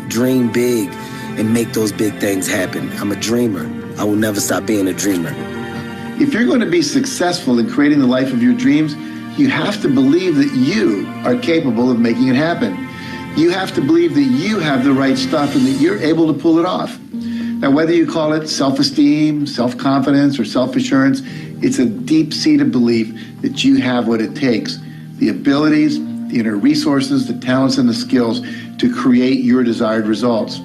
dream big, and make those big things happen. I'm a dreamer. I will never stop being a dreamer. If you're going to be successful in creating the life of your dreams, you have to believe that you are capable of making it happen. You have to believe that you have the right stuff and that you're able to pull it off. Now, whether you call it self-esteem, self-confidence, or self-assurance, it's a deep-seated belief that you have what it takes, the abilities, the inner resources, the talents, and the skills to create your desired results.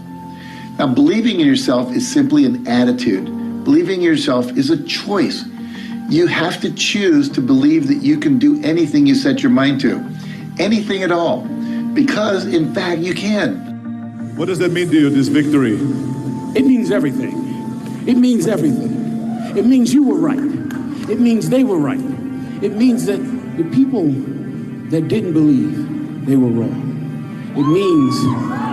Now, believing in yourself is simply an attitude. Believing in yourself is a choice. You have to choose to believe that you can do anything you set your mind to, anything at all, because, in fact, you can. What does that mean to you, this victory? It means everything. It means everything. It means you were right. It means they were right. It means that the people that didn't believe, they were wrong. It means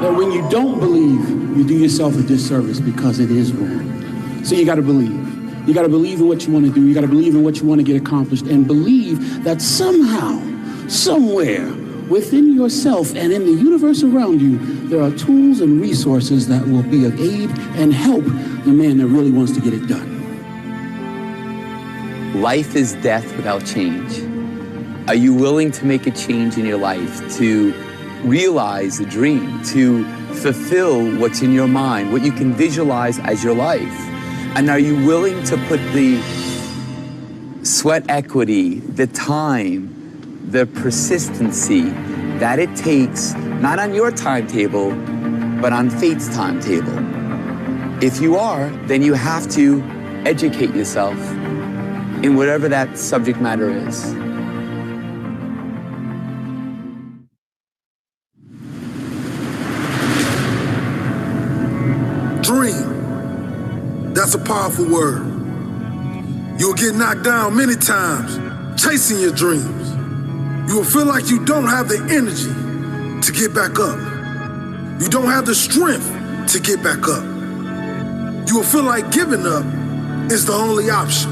that when you don't believe, you do yourself a disservice because it is wrong. So you got to believe. You got to believe in what you want to do. You got to believe in what you want to get accomplished, and believe that somehow, somewhere within yourself and in the universe around you, there are tools and resources that will be of aid and help the man that really wants to get it done. Life is death without change. Are you willing to make a change in your life, to realize a dream, to fulfill what's in your mind, what you can visualize as your life? And are you willing to put the sweat equity, the time, the persistency that it takes, not on your timetable, but on fate's timetable? If you are, then you have to educate yourself in whatever that subject matter is. Dream. That's a powerful word. You'll get knocked down many times chasing your dreams. You will feel like you don't have the energy to get back up. You don't have the strength to get back up. You will feel like giving up is the only option.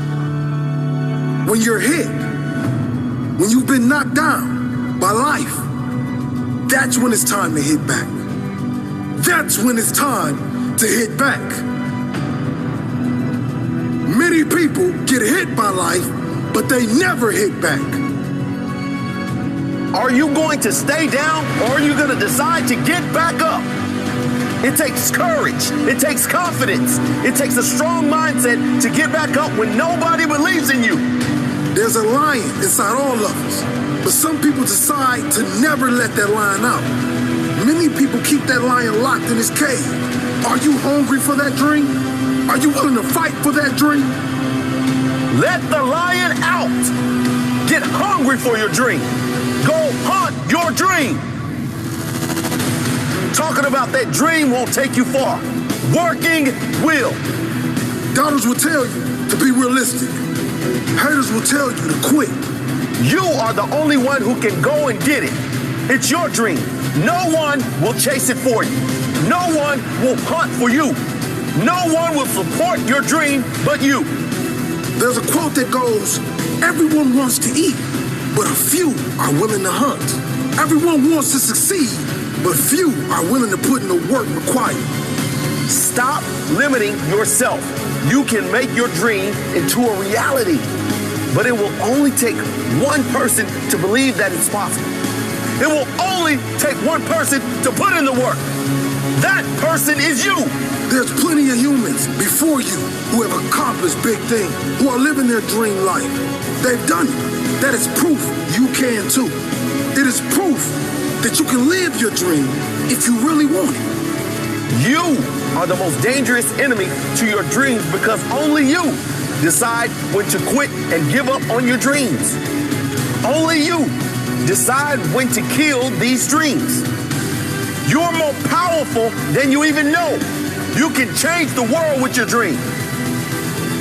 When you're hit, when you've been knocked down by life, that's when it's time to hit back. That's when it's time to hit back. Many people get hit by life, but they never hit back. Are you going to stay down, or are you going to decide to get back up? It takes courage. It takes confidence. It takes a strong mindset to get back up when nobody believes in you. There's a lion inside all of us, but some people decide to never let that lion out. Many people keep that lion locked in his cage. Are you hungry for that dream? Are you willing to fight for that dream? Let the lion out. Get hungry for your dream. Go hunt your dream. Talking about that dream won't take you far. Working will. Doubters will tell you to be realistic. Haters will tell you to quit. You are the only one who can go and get it. It's your dream. No one will chase it for you. No one will hunt for you. No one will support your dream but you. There's a quote that goes, everyone wants to eat, but a few are willing to hunt. Everyone wants to succeed, but few are willing to put in the work required. Stop limiting yourself. You can make your dream into a reality, but it will only take one person to believe that it's possible. It will only take one person to put in the work. That person is you. There's plenty of humans before you who have accomplished big things, who are living their dream life. They've done it. That is proof you can too. It is proof that you can live your dream if you really want it. You are the most dangerous enemy to your dreams because only you decide when to quit and give up on your dreams. Only you decide when to kill these dreams. You're more powerful than you even know. You can change the world with your dream.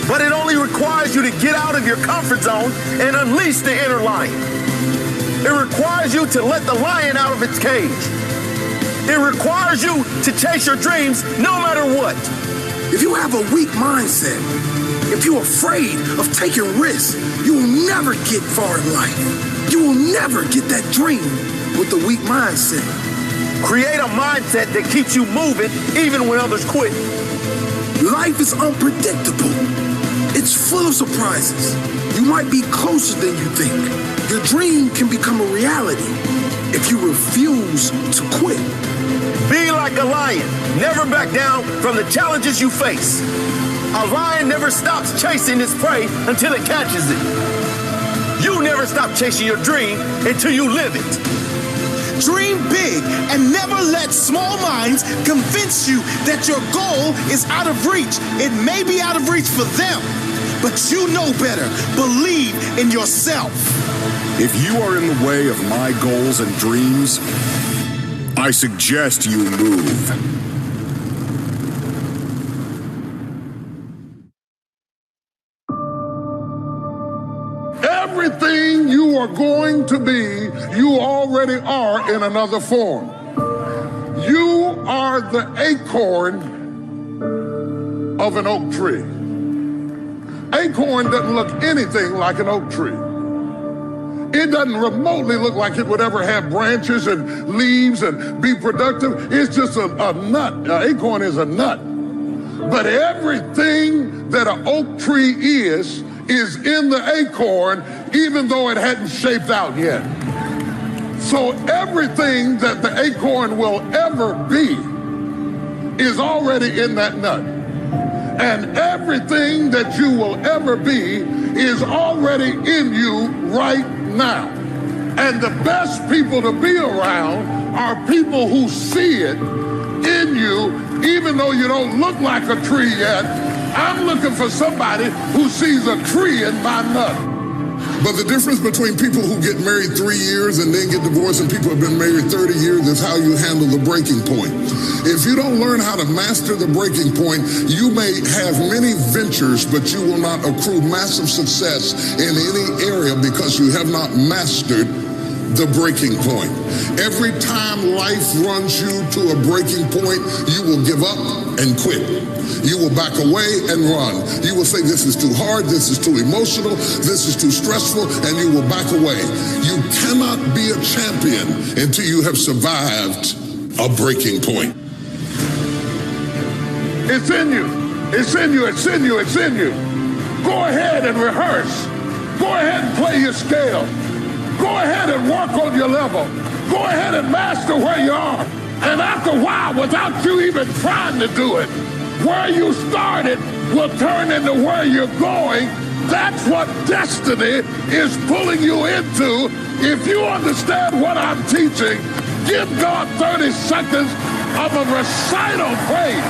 But it only requires you to get out of your comfort zone and unleash the inner lion. It requires you to let the lion out of its cage. It requires you to chase your dreams no matter what. If you have a weak mindset, if you're afraid of taking risks, you will never get far in life. You will never get that dream with a weak mindset. Create a mindset that keeps you moving even when others quit. Life is unpredictable. It's full of surprises. You might be closer than you think. Your dream can become a reality if you refuse to quit. Be like a lion. Never back down from the challenges you face. A lion never stops chasing its prey until it catches it. You never stop chasing your dream until you live it. Dream big and never let small minds convince you that your goal is out of reach. It may be out of reach for them, but you know better. Believe in yourself. If you are in the way of my goals and dreams, I suggest you move. Everything you are going to be, you already are in another form. You are the acorn of an oak tree. Acorn doesn't look anything like an oak tree. It doesn't remotely look like it would ever have branches and leaves and be productive. It's just a nut. An acorn is a nut. But everything that an oak tree is in the acorn, even though it hadn't shaped out yet. So everything that the acorn will ever be is already in that nut. And everything that you will ever be is already in you right now. And the best people to be around are people who see it in you, even though you don't look like a tree yet. I'm looking for somebody who sees a tree in my nut. But the difference between people who get married 3 years and then get divorced and people who have been married 30 years is how you handle the breaking point. If you don't learn how to master the breaking point, you may have many ventures, but you will not accrue massive success in any area because you have not mastered the breaking point. Every time life runs you to a breaking point, you will give up and quit. You will back away and run. You will say, this is too hard, this is too emotional, this is too stressful, and you will back away. You cannot be a champion until you have survived a breaking point. It's in you. It's in you. It's in you. It's in you. Go ahead and rehearse. Go ahead and play your scale. Go ahead and work on your level. Go ahead and master where you are. And after a while, without you even trying to do it, where you started will turn into where you're going. That's what destiny is pulling you into. If you understand what I'm teaching, give God 30 seconds of a recital praise.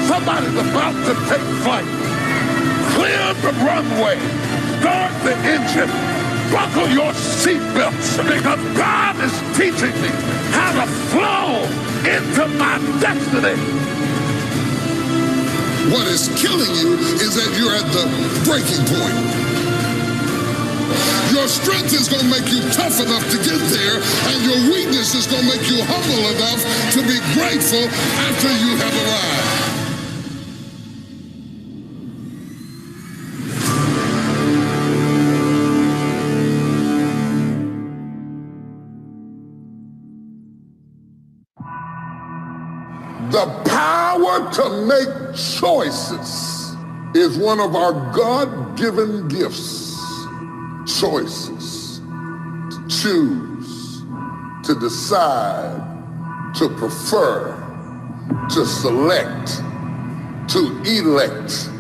Somebody's about to take flight. Clear the runway. Start the engine. Buckle your seatbelts because God is teaching me how to flow into my destiny. What is killing you is that you're at the breaking point. Your strength is going to make you tough enough to get there, and your weakness is going to make you humble enough to be grateful after you have arrived. The power to make choices is one of our God-given gifts. Choices. To choose, to decide, to prefer, to select, to elect.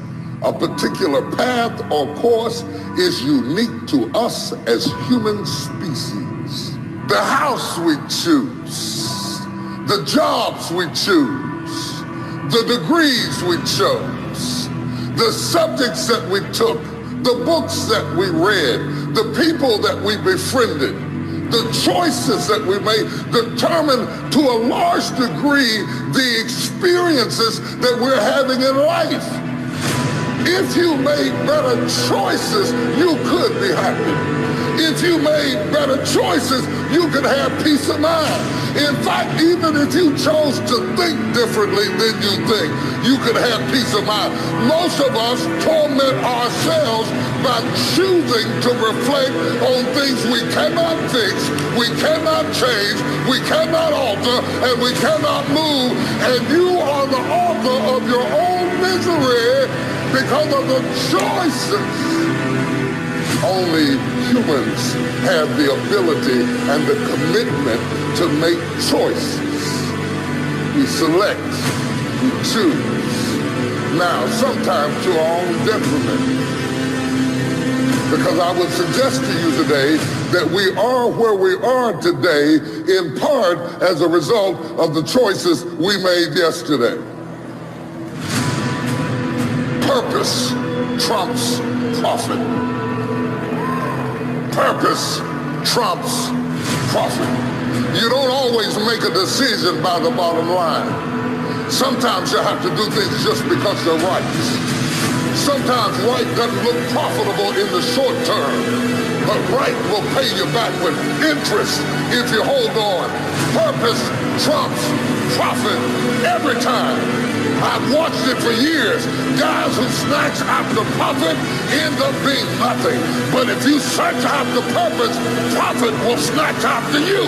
A particular path or course is unique to us as human species. The house we choose, the jobs we choose, the degrees we chose, the subjects that we took, the books that we read, the people that we befriended, the choices that we made determine to a large degree the experiences that we're having in life. If you made better choices, you could be happy. If you made better choices, you could have peace of mind. In fact, even if you chose to think differently than you think, you could have peace of mind. Most of us torment ourselves by choosing to reflect on things we cannot fix, we cannot change, we cannot alter, and we cannot move. And you are the author of your own misery because of the choices. Only humans have the ability and the commitment to make choices. We select, we choose. Now, sometimes to our own detriment. Because I would suggest to you today that we are where we are today in part as a result of the choices we made yesterday. Purpose trumps profit. Purpose trumps profit. You don't always make a decision by the bottom line. Sometimes you have to do things just because they're right. Sometimes right doesn't look profitable in the short term, but right will pay you back with interest if you hold on. Purpose trumps profit every time. I've watched it for years. Guys who snatch after profit end up being nothing. But if you search after purpose, profit will snatch after you.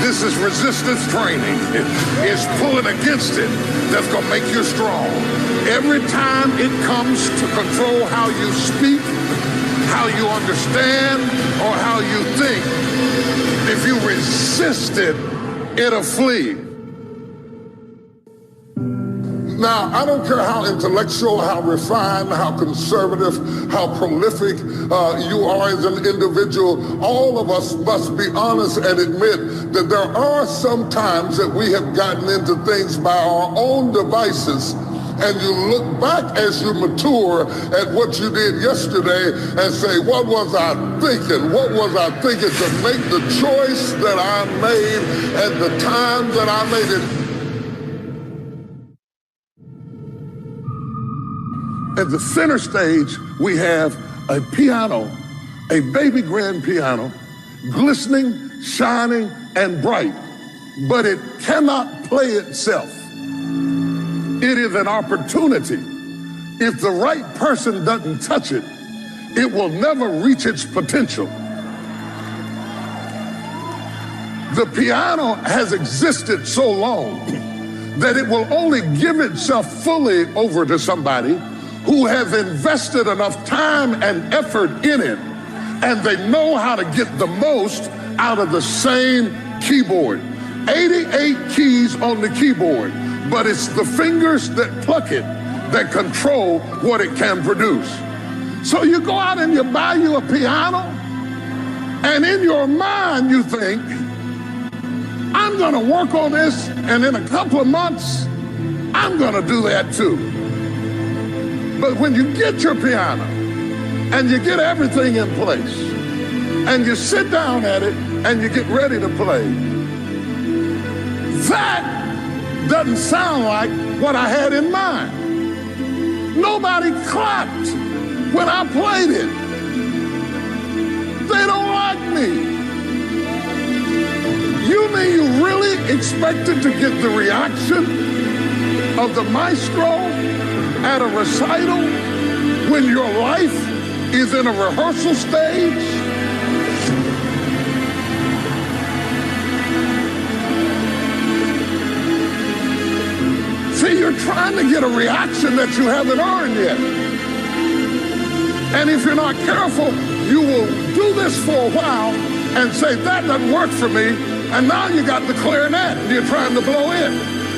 This is resistance training. It's pulling against it that's going to make you strong. Every time it comes to control how you speak, how you understand, or how you think, if you resist it, it'll flee. Now, I don't care how intellectual, how refined, how conservative, how prolific you are as an individual, all of us must be honest and admit that there are some times that we have gotten into things by our own devices, and you look back as you mature at what you did yesterday and say, what was I thinking? What was I thinking to make the choice that I made at the time that I made it? At the center stage, we have a piano, a baby grand piano, glistening, shining, and bright, but it cannot play itself. It is an opportunity. If the right person doesn't touch it, it will never reach its potential. The piano has existed so long that it will only give itself fully over to somebody who has invested enough time and effort in it, and they know how to get the most out of the same keyboard. 88 keys on the keyboard, but it's the fingers that pluck it that control what it can produce. So you go out and you buy you a piano, and in your mind you think, I'm gonna work on this, and in a couple of months, I'm gonna do that too. But when you get your piano and you get everything in place and you sit down at it and you get ready to play, that doesn't sound like what I had in mind. Nobody clapped when I played it. They don't like me. You mean you really expected to get the reaction of the maestro at a recital when your life is in a rehearsal stage? See, you're trying to get a reaction that you haven't earned yet. And if you're not careful, you will do this for a while and say, that doesn't work for me. And now you got the clarinet and you're trying to blow in.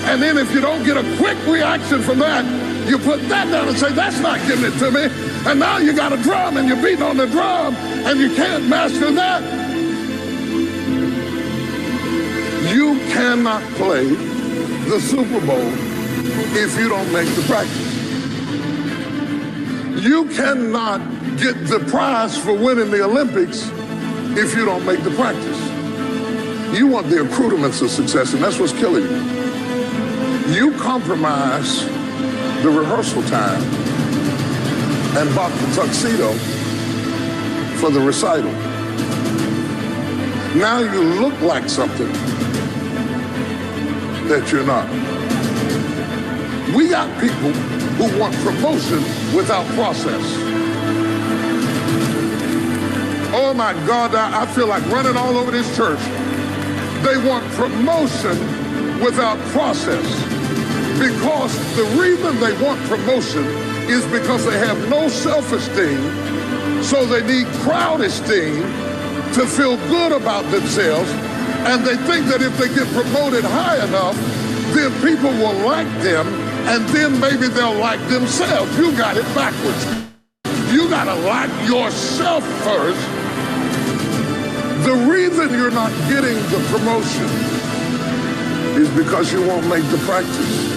And then if you don't get a quick reaction from that, you put that down and say, that's not giving it to me. And now you got a drum and you're beating on the drum and you can't master that. You cannot play the Super Bowl if you don't make the practice. You cannot get the prize for winning the Olympics if you don't make the practice. You want the accoutrements of success, and that's what's killing you. You compromise the rehearsal time and bought the tuxedo for the recital. Now you look like something that you're not. We got people who want promotion without process. Oh my God, I feel like running all over this church. They want promotion without process. Because the reason they want promotion is because they have no self-esteem, so they need crowd esteem to feel good about themselves, and they think that if they get promoted high enough, then people will like them, and then maybe they'll like themselves. You got it backwards. You gotta like yourself first. The reason you're not getting the promotion is because you won't make the practice.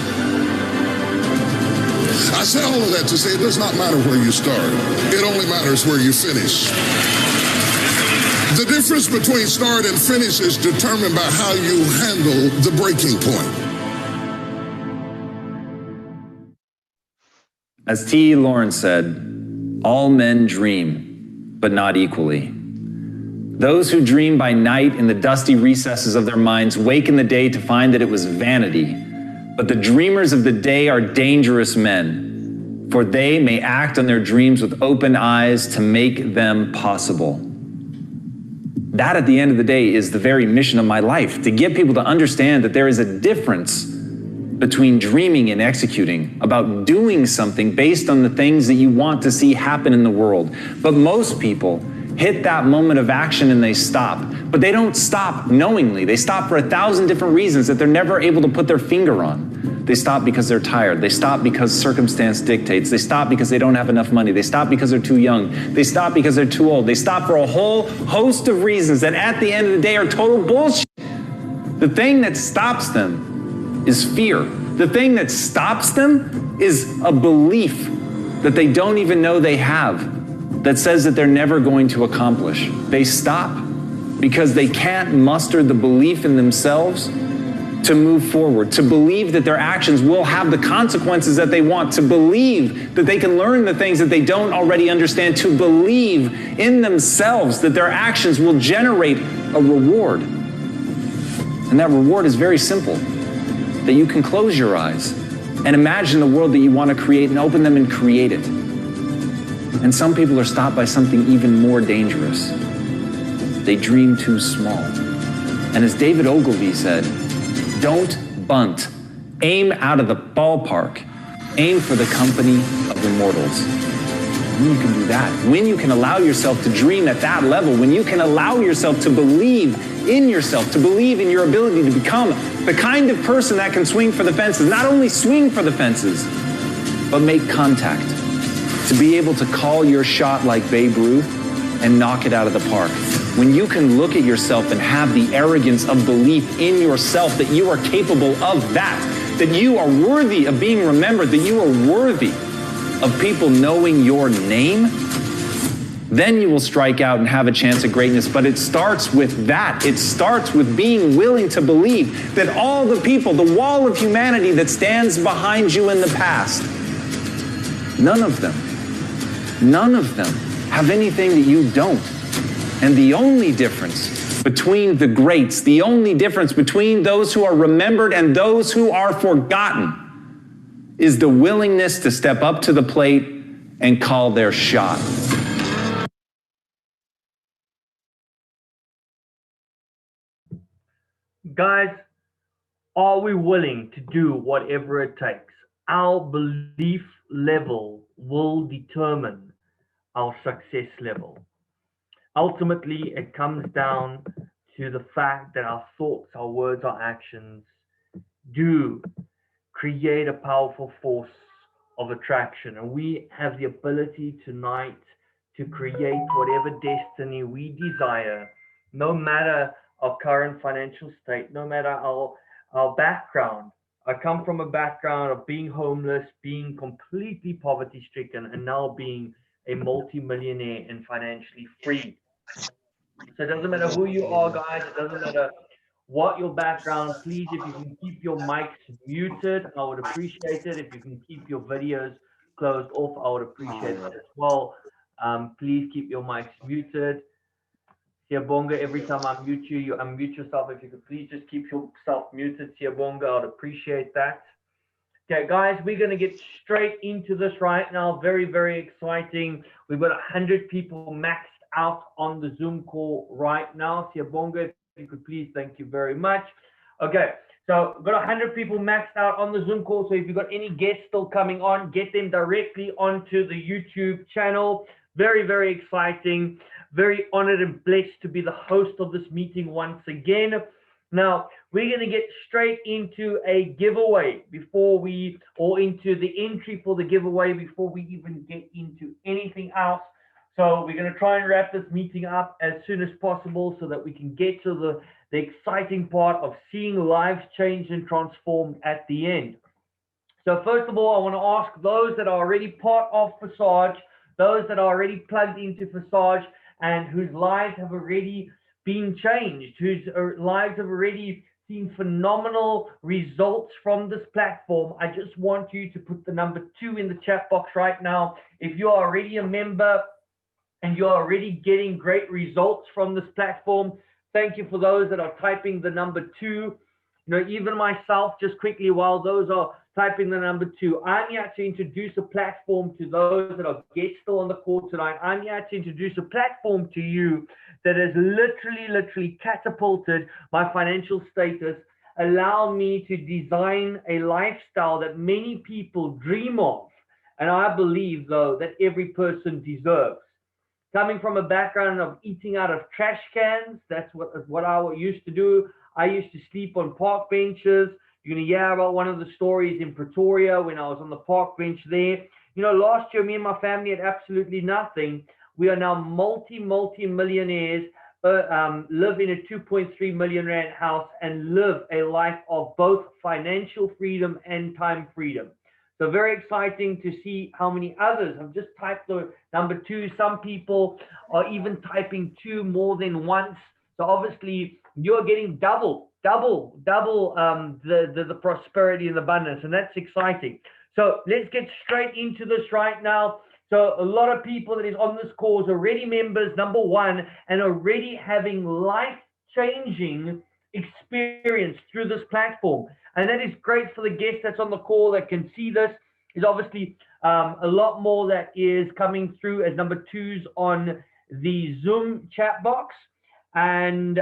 I say all of that to say it does not matter where you start. It only matters where you finish. The difference between start and finish is determined by how you handle the breaking point. As T. Lawrence said, all men dream, but not equally. Those who dream by night in the dusty recesses of their minds wake in the day to find that it was vanity. But the dreamers of the day are dangerous men, for they may act on their dreams with open eyes to make them possible. That, at the end of the day, is the very mission of my life, to get people to understand that there is a difference between dreaming and executing, about doing something based on the things that you want to see happen in the world. But most people hit that moment of action and they stop. But they don't stop knowingly. They stop for 1,000 different reasons that they're never able to put their finger on. They stop because they're tired. They stop because circumstance dictates. They stop because they don't have enough money. They stop because they're too young. They stop because they're too old. They stop for a whole host of reasons that at the end of the day are total bullshit. The thing that stops them is fear. The thing that stops them is a belief that they don't even know they have, that says that they're never going to accomplish. They stop because they can't muster the belief in themselves to move forward, to believe that their actions will have the consequences that they want, to believe that they can learn the things that they don't already understand, to believe in themselves that their actions will generate a reward. And that reward is very simple, that you can close your eyes and imagine the world that you want to create and open them and create it. And some people are stopped by something even more dangerous. They dream too small. And as David Ogilvy said, don't bunt. Aim out of the ballpark. Aim for the company of immortals. When you can do that, when you can allow yourself to dream at that level, when you can allow yourself to believe in yourself, to believe in your ability to become the kind of person that can swing for the fences, not only swing for the fences, but make contact. To be able to call your shot like Babe Ruth and knock it out of the park. When you can look at yourself and have the arrogance of belief in yourself that you are capable of that you are worthy of being remembered, that you are worthy of people knowing your name, then you will strike out and have a chance at greatness. But it starts with that. It starts with being willing to believe that all the people, the wall of humanity that stands behind you in the past, none of them have anything that you don't. And the only difference between the greats, the only difference between those who are remembered and those who are forgotten, is the willingness to step up to the plate and call their shot. Guys, are we willing to do whatever it takes? Our belief level will determine our success level. Ultimately, it comes down to the fact that our thoughts, our words, our actions do create a powerful force of attraction. And we have the ability tonight to create whatever destiny we desire, no matter our current financial state, no matter our background. I come from a background of being homeless, being completely poverty stricken, and now being a multi-millionaire and financially free. So it doesn't matter who you are, guys. It doesn't matter what your background. Please, if you can keep your mics muted, I would appreciate it. If you can keep your videos closed off, I would appreciate it as well. Please keep your mics muted. Siyabonga, every time I mute you, you unmute yourself. If you could please just keep yourself muted, Siyabonga, I'd appreciate that. Okay, guys, we're going to get straight into this right now. Very, very exciting. We've got 100 people maxed out on the Zoom call right now. Siyabonga, if you could please, thank you very much. Okay, so we've got 100 people maxed out on the Zoom call. So if you've got any guests still coming on, get them directly onto the YouTube channel. Very, very exciting. Very honored and blessed to be the host of this meeting once again. Now, we're going to get straight into a giveaway into the entry for the giveaway before we even get into anything else. So we're going to try and wrap this meeting up as soon as possible so that we can get to the exciting part of seeing lives change and transformed at the end. So first of all, I want to ask those that are already part of Forsage, those that are already plugged into Forsage and whose lives have already been changed, whose lives have already seen phenomenal results from this platform. I just want you to put the number 2 in the chat box right now. If you are already a member and you're already getting great results from this platform, thank you for those that are typing the number 2. You know, even myself, just quickly, while those are typing the number 2, I'm here to introduce a platform to those that are guests still on the call tonight. I'm here to introduce a platform to you that has literally catapulted my financial status, allow me to design a lifestyle that many people dream of, and I believe, though, that every person deserves. Coming from a background of eating out of trash cans, that's what I used to do. I used to sleep on park benches. You're going to hear about one of the stories in Pretoria when I was on the park bench there. You know, last year, me and my family had absolutely nothing. We are now multi-millionaires, live in a 2.3 million rand house and live a life of both financial freedom and time freedom. So very exciting to see how many others have just typed the number 2. Some people are even typing 2 more than once. So obviously you're getting double the prosperity and abundance, and that's exciting. So let's get straight into this right now. So a lot of people that is on this call is already members, number 1, and already having life-changing experience through this platform. And that is great for the guest that's on the call that can see this. There's obviously a lot more that is coming through as number 2s on the Zoom chat box. And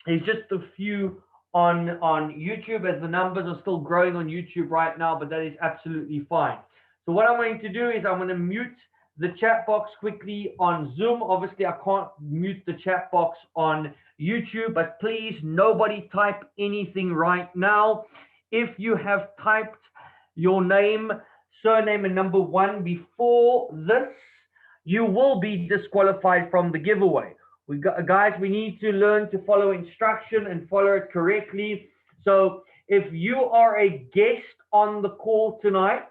there's just a few on YouTube, as the numbers are still growing on YouTube right now, but that is absolutely fine. So what I'm going to do is I'm going to mute the chat box quickly on Zoom. Obviously, I can't mute the chat box on YouTube, but please, nobody type anything right now. If you have typed your name, surname, and number 1 before this, you will be disqualified from the giveaway. Guys, we need to learn to follow instruction and follow it correctly. So if you are a guest on the call tonight,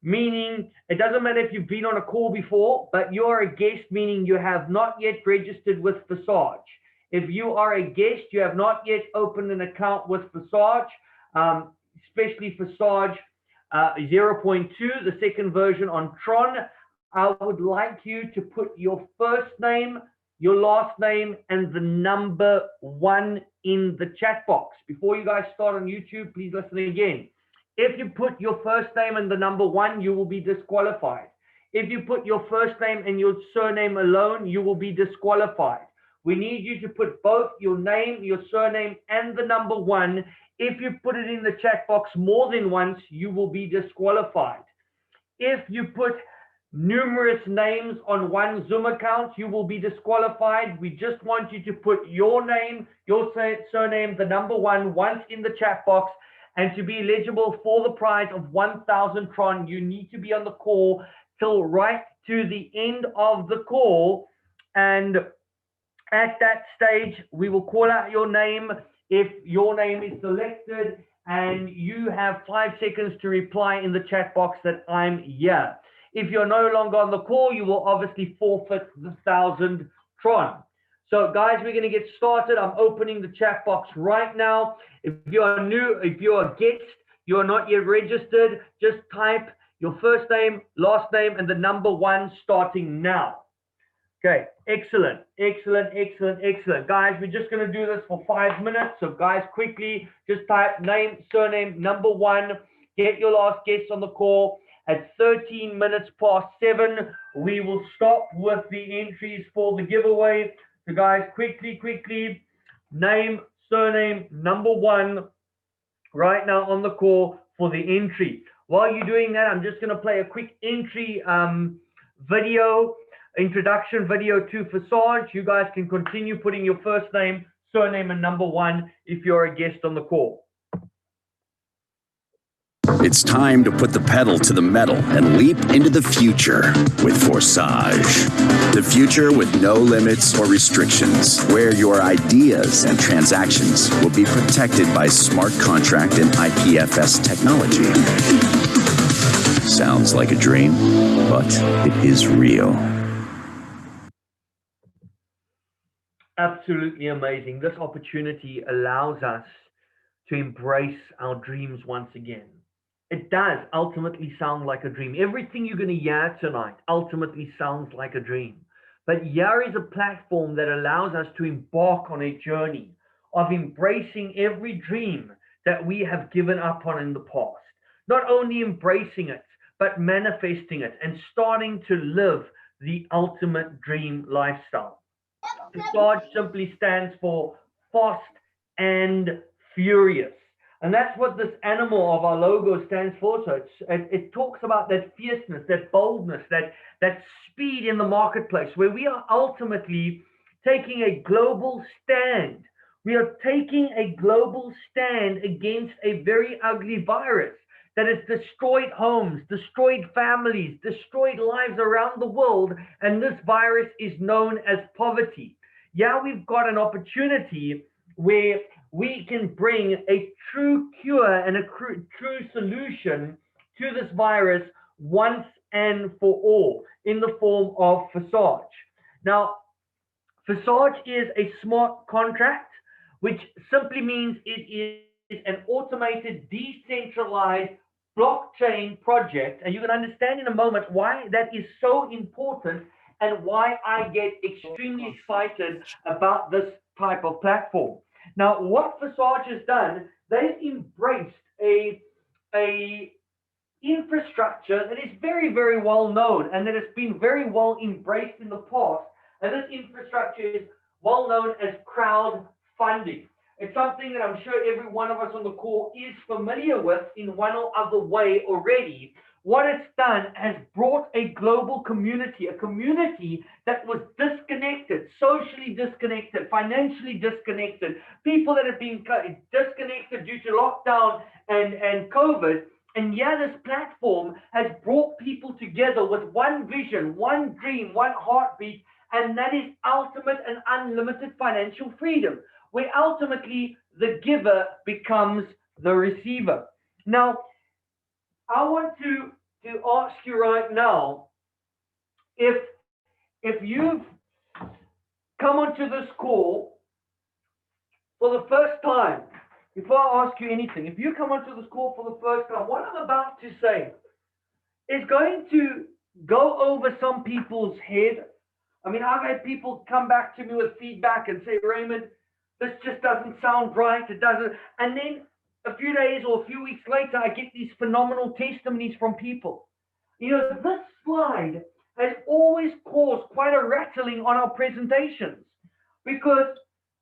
meaning it doesn't matter if you've been on a call before, but you're a guest, meaning you have not yet registered with Forsage. If you are a guest, you have not yet opened an account with Forsage, especially Forsage 0.2, the second version on Tron. I would like you to put your first name, your last name, and the number 1 in the chat box. Before you guys start on YouTube, please listen again. If you put your first name and the number 1, you will be disqualified. If you put your first name and your surname alone, you will be disqualified. We need you to put both your name, your surname, and the number 1. If you put it in the chat box more than once, you will be disqualified. If you put numerous names on one Zoom account, you will be disqualified. We just want you to put your name, your surname, the number 1 once in the chat box. And to be eligible for the prize of 1,000 Tron, you need to be on the call till right to the end of the call. And at that stage, we will call out your name if your name is selected, and you have 5 seconds to reply in the chat box that I'm here. If you're no longer on the call, you will obviously forfeit the 1,000 Tron. So guys, we're going to get started. I'm opening the chat box right now. If you are new, if you're a guest, you are not yet registered, just type your first name, last name, and the number 1 starting now. Okay, excellent, excellent, excellent, excellent. Guys, we're just going to do this for 5 minutes. So guys, quickly, just type name, surname, number one, get your last guest on the call. At 13 minutes past 7, we will stop with the entries for the giveaway. So guys, quickly, name, surname, number one, right now on the call for the entry. While you're doing that, I'm just going to play a quick entry video, introduction video to Forsage. You guys can continue putting your first name, surname, and number one if you're a guest on the call. It's time to put the pedal to the metal and leap into the future with Forsage. The future with no limits or restrictions, where your ideas and transactions will be protected by smart contract and IPFS technology. Sounds like a dream, but it is real. Absolutely amazing. This opportunity allows us to embrace our dreams once again. It does ultimately sound like a dream. Everything you're going to hear tonight ultimately sounds like a dream. But here is a platform that allows us to embark on a journey of embracing every dream that we have given up on in the past. Not only embracing it, but manifesting it and starting to live the ultimate dream lifestyle. Forsage simply stands for fast and furious. And that's what this animal of our logo stands for. So it talks about that fierceness, that boldness, that speed in the marketplace, where we are ultimately taking a global stand. We are taking a global stand against a very ugly virus that has destroyed homes, destroyed families, destroyed lives around the world. And this virus is known as poverty. Yeah, we've got an opportunity where we can bring a true cure and a true solution to this virus once and for all in the form of Forsage. Now, Forsage is a smart contract, which simply means it is an automated, decentralized blockchain project. And you can understand in a moment why that is so important and why I get extremely excited about this type of platform. Now, what Forsage has done, they've embraced a infrastructure that is very, very well known and that has been very well embraced in the past. And this infrastructure is well known as crowdfunding. It's something that I'm sure every one of us on the call is familiar with in one or other way already. What it's done has brought a global community, a community that was disconnected, socially disconnected, financially disconnected, people that have been disconnected due to lockdown and COVID. And yeah, this platform has brought people together with one vision, one dream, one heartbeat, and that is ultimate and unlimited financial freedom, where ultimately the giver becomes the receiver. Now, I want to ask you right now, if you've come onto this call for the first time, before I ask you anything, if you come onto this call for the first time, what I'm about to say is going to go over some people's head. I mean, I've had people come back to me with feedback and say, Raymond, this just doesn't sound right. It doesn't. And then a few days or a few weeks later, I get these phenomenal testimonies from people. You know, this slide has always caused quite a rattling on our presentations because,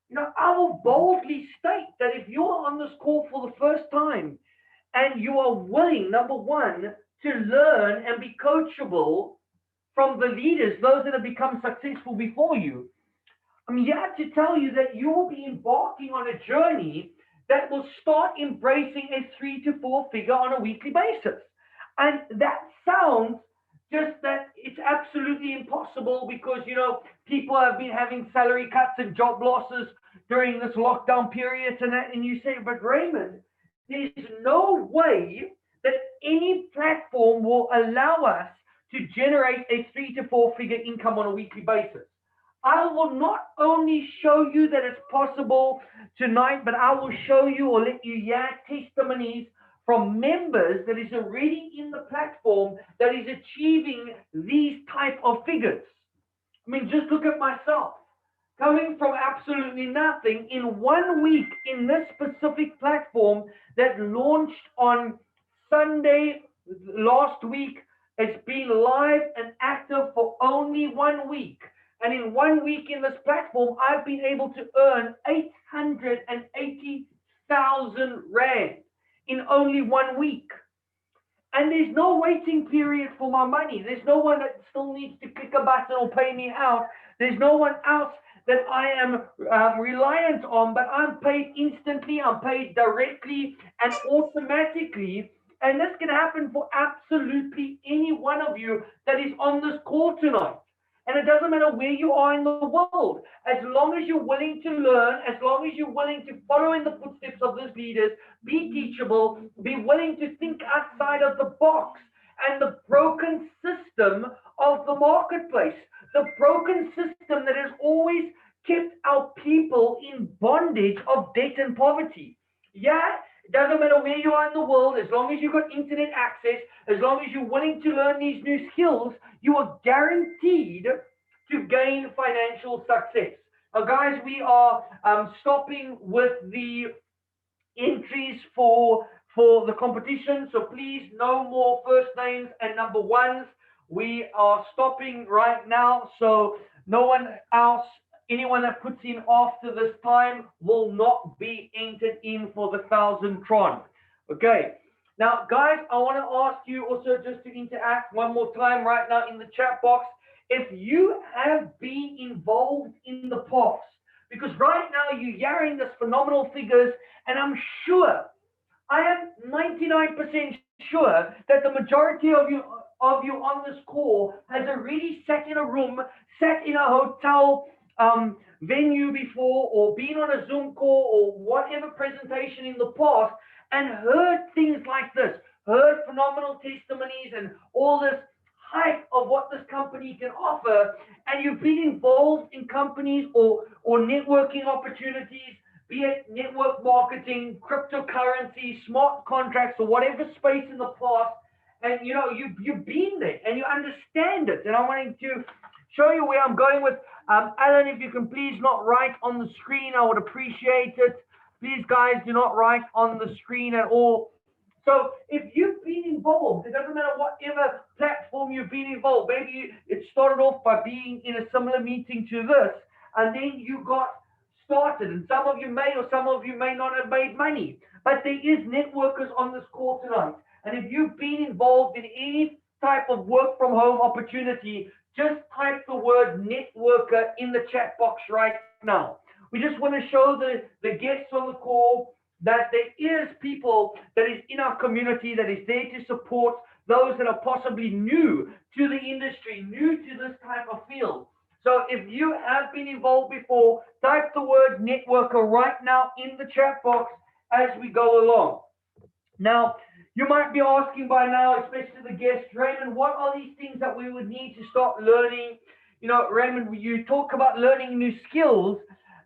you know, I will boldly state that if you are on this call for the first time and you are willing, number one, to learn and be coachable from the leaders, those that have become successful before you, I'm here to tell you that you will be embarking on a journey that will start embracing a 3 to 4 figure on a weekly basis. And that sounds just that it's absolutely impossible because, you know, people have been having salary cuts and job losses during this lockdown period and that. And you say, but Raymond, there's no way that any platform will allow us to generate a 3 to 4 figure income on a weekly basis. I will not only show you that it's possible tonight, but I will show you or let you hear testimonies from members that is already in the platform that is achieving these type of figures. I mean, just look at myself. Coming from absolutely nothing in 1 week in this specific platform that launched on Sunday last week, it's been live and active for only 1 week. And in 1 week in this platform, I've been able to earn 880,000 Rand in only 1 week. And there's no waiting period for my money. There's no one that still needs to click a button or pay me out. There's no one else that I am reliant on, but I'm paid instantly, I'm paid directly and automatically. And this can happen for absolutely any one of you that is on this call tonight. And it doesn't matter where you are in the world. As long as you're willing to learn, as long as you're willing to follow in the footsteps of these leaders, be teachable, be willing to think outside of the box and the broken system of the marketplace, the broken system that has always kept our people in bondage of debt and poverty. Yeah, it doesn't matter where you are in the world, as long as you've got internet access, as long as you're willing to learn these new skills, you are guaranteed to gain financial success. Now, guys, we are stopping with the entries for the competition, so please, no more first names and number ones. We are stopping right now, so no one else, anyone that puts in after this time will not be entered in for the 1,000 Tron. Okay. Now, guys, I want to ask you also just to interact one more time right now in the chat box. If you have been involved in the past, because right now you're hearing this phenomenal figures, and I'm sure, I am 99% sure that the majority of you on this call has already sat in a room, sat in a hotel venue before, or been on a Zoom call or whatever presentation in the past and heard things like this, heard phenomenal testimonies and all this hype of what this company can offer, and you've been involved in companies or networking opportunities, be it network marketing, cryptocurrency, smart contracts, or whatever space in the past, and you know you've been there and you understand it. And I'm wanting to show you where I'm going with Alan. If you can please not write on the screen, I would appreciate it. Please, guys, do not write on the screen at all. So if you've been involved, it doesn't matter whatever platform you've been involved. Maybe it started off by being in a similar meeting to this, and then you got started. And some of you may or some of you may not have made money. But there is networkers on this call tonight. And if you've been involved in any type of work from home opportunity, just type the word networker in the chat box right now. We just want to show the guests on the call that there is people that is in our community that is there to support those that are possibly new to the industry, new to this type of field. So if you have been involved before, type the word networker right now in the chat box as we go along. Now, you might be asking by now, especially the guests, Raymond, what are these things that we would need to start learning? You know, Raymond, you talk about learning new skills.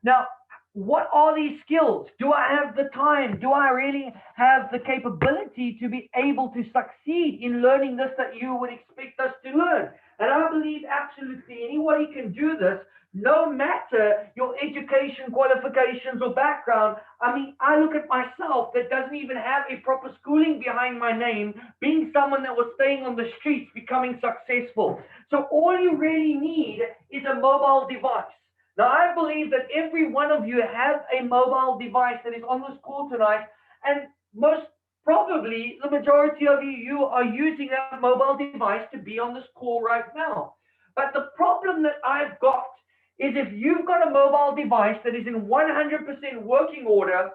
Now, what are these skills? Do I have the time? Do I really have the capability to be able to succeed in learning this that you would expect us to learn? And I believe absolutely anybody can do this, no matter your education, qualifications, or background. I mean, I look at myself that doesn't even have a proper schooling behind my name, being someone that was staying on the streets, becoming successful. So all you really need is a mobile device. Now, I believe that every one of you have a mobile device that is on this call tonight, and most probably the majority of you are using that mobile device to be on this call right now. But the problem that I've got is if you've got a mobile device that is in 100% working order,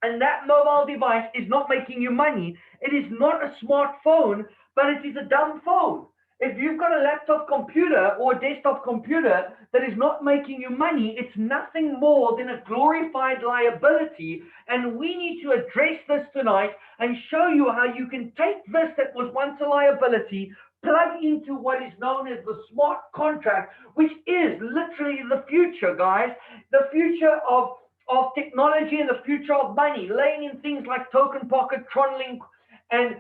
and that mobile device is not making you money, it is not a smartphone, but it is a dumb phone. If you've got a laptop computer or a desktop computer that is not making you money, it's nothing more than a glorified liability. And we need to address this tonight and show you how you can take this that was once a liability, plug into what is known as the smart contract, which is literally the future, guys, the future of technology and the future of money, laying in things like Token Pocket, TronLink, and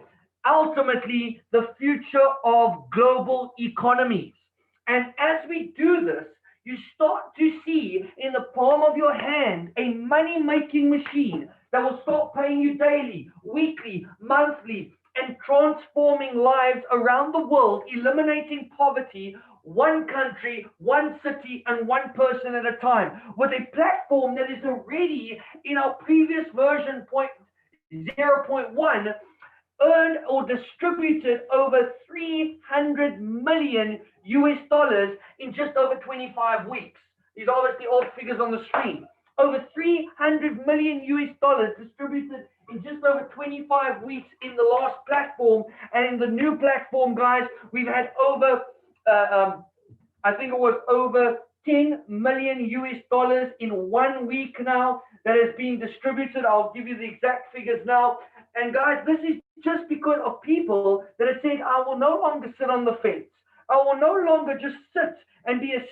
ultimately the future of global economies. And as we do this, you start to see in the palm of your hand a money-making machine that will start paying you daily, weekly, monthly, and transforming lives around the world, eliminating poverty, one country, one city, and one person at a time, with a platform that is already in our previous version 0.1 earned or distributed over 300 million US dollars in just over 25 weeks. These are obviously old figures on the screen. Over 300 million US dollars distributed in just over 25 weeks in the last platform. And in the new platform, guys, we've had over, I think it was over 10 million US dollars in 1 week now that has been distributed. I'll give you the exact figures now. And guys, this is just because of people that have said, I will no longer sit on the fence. I will no longer just sit and be a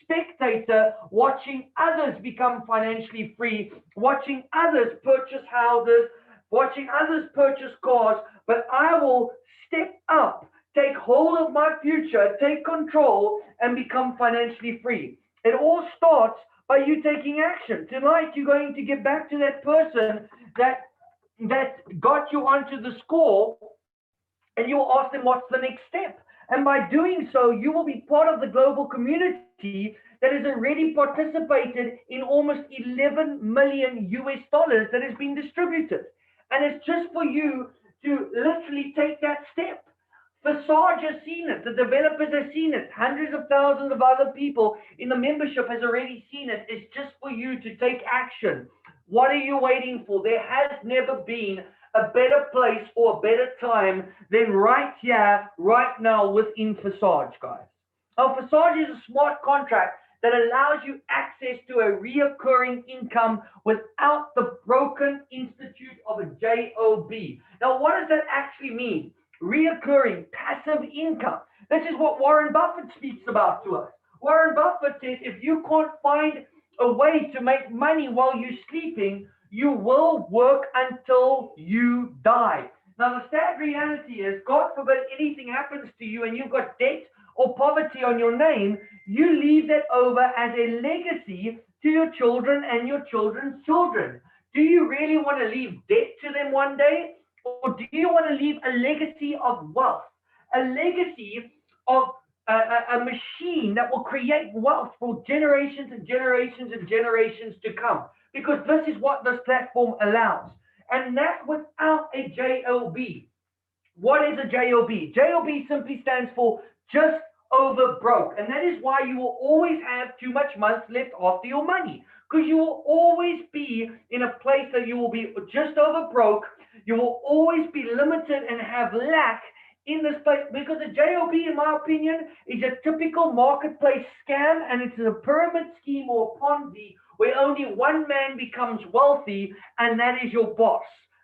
spectator watching others become financially free, watching others purchase houses, watching others purchase cars, but I will step up, take hold of my future, take control, and become financially free. It all starts by you taking action. Tonight, you're going to get back to that person that got you onto the score, and you will ask them what's the next step. And by doing so, you will be part of the global community that has already participated in almost 11 million US dollars that has been distributed. And it's just for you to literally take that step. Forsage has seen it. The developers have seen it. Hundreds of thousands of other people in the membership has already seen it. It's just for you to take action. What are you waiting for? There has never been a better place or a better time than right here, right now within Forsage, guys. Now, Forsage is a smart contract that allows you access to a reoccurring income without the broken institute of a JOB. Now, what does that actually mean? Reoccurring passive income. This is what Warren Buffett speaks about to us. Warren Buffett says if you can't find a way to make money while you're sleeping, you will work until you die. Now, the sad reality is, God forbid anything happens to you and you've got debt or poverty on your name, you leave that over as a legacy to your children and your children's children. Do you really want to leave debt to them one day? Or do you want to leave a legacy of wealth, a legacy of a machine that will create wealth for generations and generations and generations to come? Because this is what this platform allows. And that without a JOB. What is a JOB? JOB simply stands for just over broke. And that is why you will always have too much months left after your money. Because you will always be in a place that you will be just over broke. You will always be limited and have lack in this place, because a JOB, in my opinion, is a typical marketplace scam, and it's a pyramid scheme or Ponzi where only one man becomes wealthy, and that is your boss,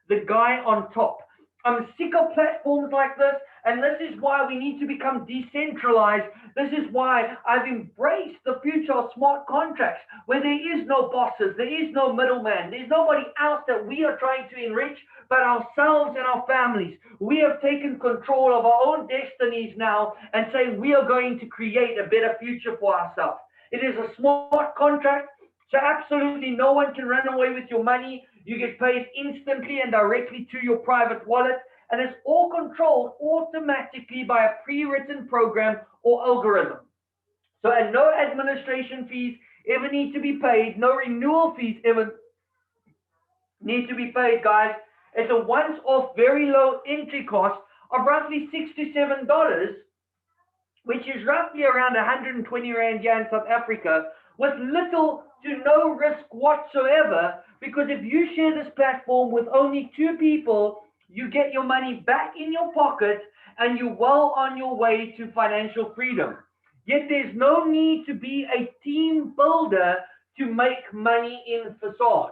the guy on top. I'm sick of platforms like this, and this is why we need to become decentralized. This is why I've embraced the future of smart contracts, where there is no bosses, there is no middleman, there's nobody else that we are trying to enrich but ourselves and our families. We have taken control of our own destinies now and say we are going to create a better future for ourselves. It is a smart contract, so absolutely no one can run away with your money. You get paid instantly and directly to your private wallet, and it's all controlled automatically by a pre-written program or algorithm. So, and no administration fees ever need to be paid, no renewal fees ever need to be paid, guys. It's a once-off, very low entry cost of roughly $6 to $7, which is roughly around 120 Rand here in South Africa, with little to no risk whatsoever, because if you share this platform with only 2 people, you get your money back in your pocket and you're well on your way to financial freedom. Yet there's no need to be a team builder to make money in Forsage,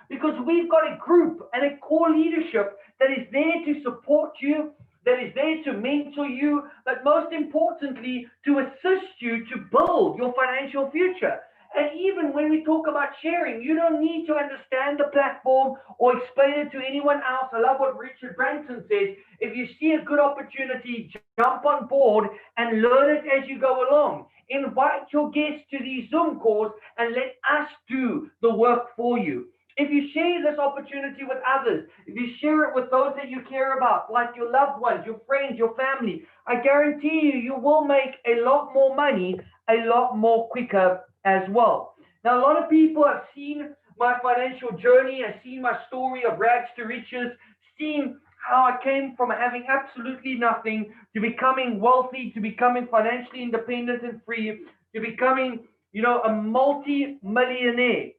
because we've got a group and a core leadership that is there to support you, that is there to mentor you, but most importantly, to assist you to build your financial future. And even when we talk about sharing, you don't need to understand the platform or explain it to anyone else. I love what Richard Branson says. If you see a good opportunity, jump on board and learn it as you go along. Invite your guests to these Zoom calls and let us do the work for you. If you share this opportunity with others, if you share it with those that you care about, like your loved ones, your friends, your family, I guarantee you, you will make a lot more money, a lot more quicker as well. Now, a lot of people have seen my financial journey, have seen my story of rags to riches, seen how I came from having absolutely nothing to becoming wealthy, to becoming financially independent and free, to becoming, a multi-millionaire.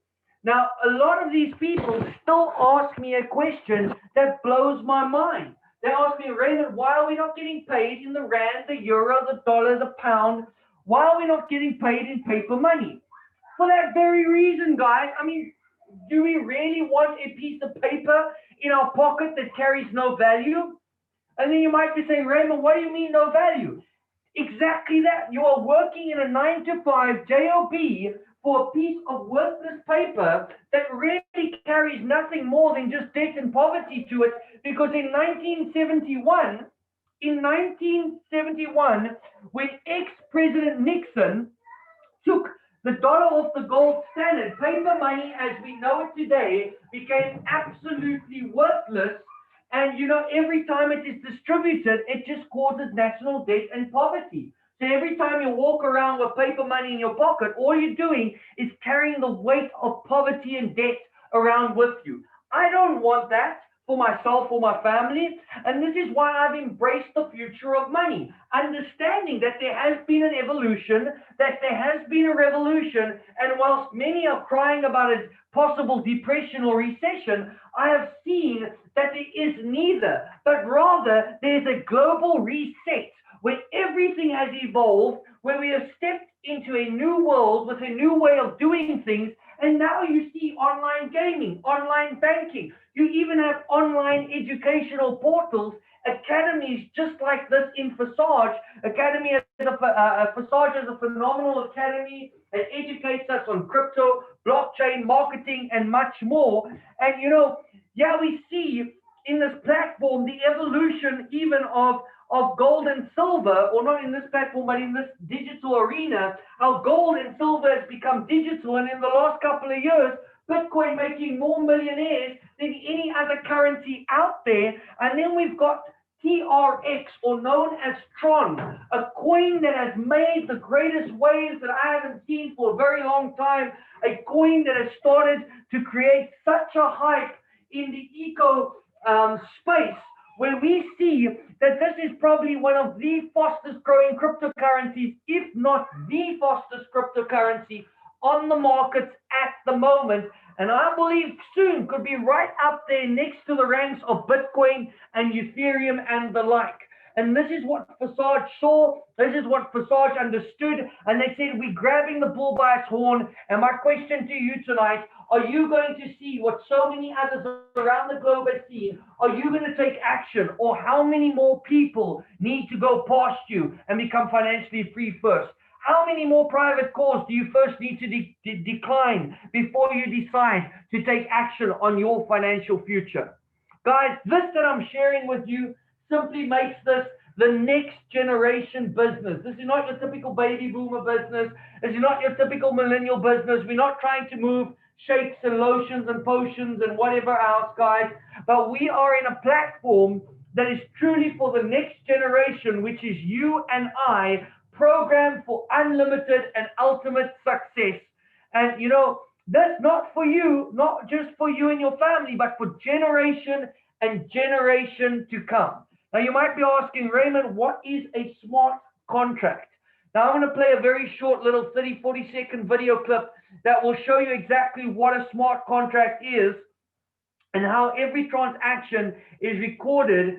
Now, a lot of these people still ask me a question that blows my mind. They ask me, Raymond, why are we not getting paid in the rand, the euro, the dollar, the pound? Why are we not getting paid in paper money? For that very reason, guys. I mean, do we really want a piece of paper in our pocket that carries no value? And then you might be saying, Raymond, what do you mean no value? Exactly that. You are working in a 9-to-5 job for a piece of worthless paper that really carries nothing more than just debt and poverty to it, because in 1971, when ex-President Nixon took the dollar off the gold standard, paper money as we know it today became absolutely worthless. And every time it is distributed, it just causes national debt and poverty. So every time you walk around with paper money in your pocket, all you're doing is carrying the weight of poverty and debt around with you. I don't want that for myself or my family. And this is why I've embraced the future of money, understanding that there has been an evolution, that there has been a revolution. And whilst many are crying about a possible depression or recession, I have seen that there is neither, but rather there's a global reset where everything has evolved, where we have stepped into a new world with a new way of doing things. And now you see online gaming, online banking. You even have online educational portals, academies just like this in Forsage. Forsage is a phenomenal academy that educates us on crypto, blockchain, marketing, and much more. And we see in this platform the evolution even of gold and silver, or not in this platform, but in this digital arena, how gold and silver has become digital. And in the last couple of years, Bitcoin making more millionaires than any other currency out there. And then we've got TRX, or known as Tron, a coin that has made the greatest waves that I haven't seen for a very long time, a coin that has started to create such a hype in the eco space, where we see that this is probably one of the fastest growing cryptocurrencies, if not the fastest cryptocurrency on the markets at the moment. And I believe soon could be right up there next to the ranks of Bitcoin and Ethereum and the like. And this is what Forsage saw. This is what Forsage understood. And they said, we're grabbing the bull by its horn. And my question to you tonight, are you going to see what so many others around the globe are seeing? Are you going to take action? Or how many more people need to go past you and become financially free first? How many more private calls do you first need to decline before you decide to take action on your financial future? Guys, this that I'm sharing with you simply makes this the next generation business. This is not your typical baby boomer business. This is not your typical millennial business. We're not trying to move shakes and lotions and potions and whatever else, guys. But we are in a platform that is truly for the next generation, which is you and I, programmed for unlimited and ultimate success. And that's not for you, not just for you and your family, but for generation and generation to come. Now, you might be asking, Raymond, what is a smart contract? Now, I'm going to play a very short little 30-40 second video clip that will show you exactly what a smart contract is and how every transaction is recorded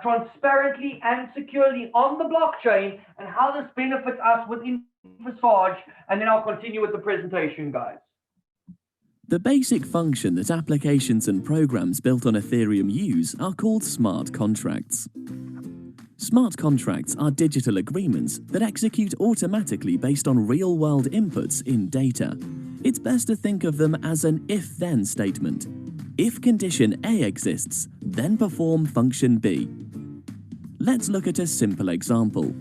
transparently and securely on the blockchain, and how this benefits us within Forsage. And then I'll continue with the presentation, guys. The basic function that applications and programs built on Ethereum use are called smart contracts. Smart contracts are digital agreements that execute automatically based on real-world inputs in data. It's best to think of them as an if-then statement. If condition A exists, then perform function B. Let's look at a simple example.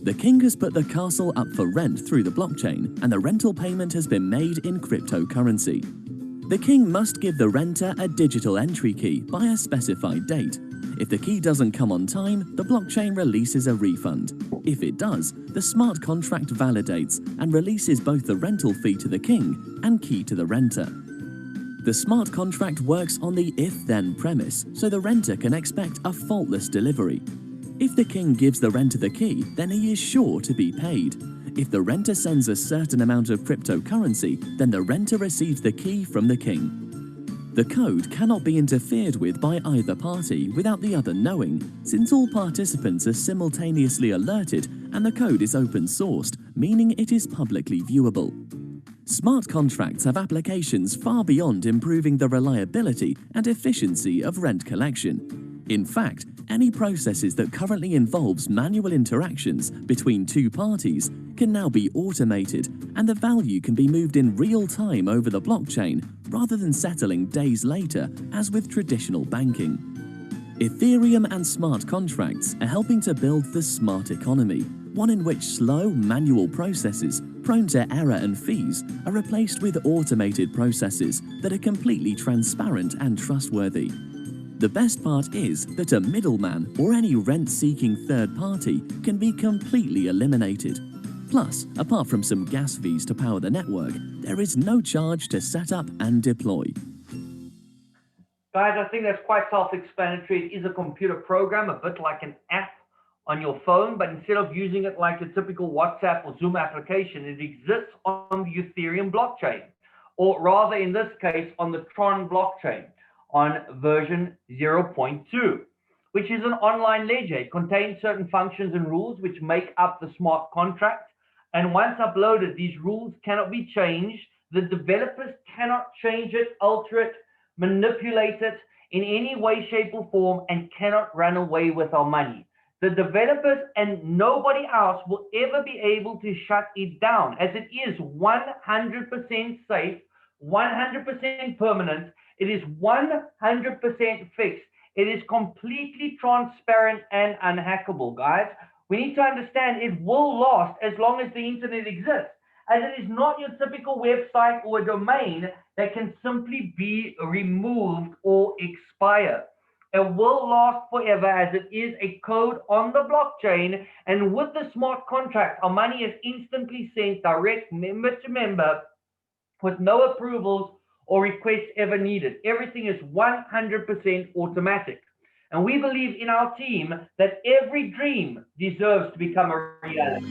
The king has put the castle up for rent through the blockchain, and the rental payment has been made in cryptocurrency. The king must give the renter a digital entry key by a specified date. If the key doesn't come on time, the blockchain releases a refund. If it does, the smart contract validates and releases both the rental fee to the king and key to the renter. The smart contract works on the if-then premise, so the renter can expect a faultless delivery. If the king gives the renter the key, then he is sure to be paid. If the renter sends a certain amount of cryptocurrency, then the renter receives the key from the king. The code cannot be interfered with by either party without the other knowing, since all participants are simultaneously alerted and the code is open sourced, meaning it is publicly viewable. Smart contracts have applications far beyond improving the reliability and efficiency of rent collection. In fact, any processes that currently involves manual interactions between two parties can now be automated, and the value can be moved in real time over the blockchain rather than settling days later as with traditional banking. Ethereum and smart contracts are helping to build the smart economy, one in which slow manual processes prone to error and fees are replaced with automated processes that are completely transparent and trustworthy. The best part is that a middleman or any rent-seeking third party can be completely eliminated. Plus, apart from some gas fees to power the network, there is no charge to set up and deploy. Guys, I think that's quite self-explanatory. It is a computer program, a bit like an app on your phone, but instead of using it like a typical WhatsApp or Zoom application, it exists on the Ethereum blockchain, or rather in this case, on the Tron blockchain, on version 0.2, which is an online ledger. It contains certain functions and rules which make up the smart contract. And once uploaded, these rules cannot be changed. The developers cannot change it, alter it, manipulate it in any way, shape, or form, and cannot run away with our money. The developers and nobody else will ever be able to shut it down, as it is 100% safe, 100% permanent. It is 100% fixed. It is completely transparent and unhackable, guys. We need to understand it will last as long as the internet exists, as it is not your typical website or a domain that can simply be removed or expire. It will last forever, as it is a code on the blockchain, and with the smart contract, our money is instantly sent direct member to member with no approvals or requests ever needed. Everything is 100% automatic. And we believe in our team that every dream deserves to become a reality.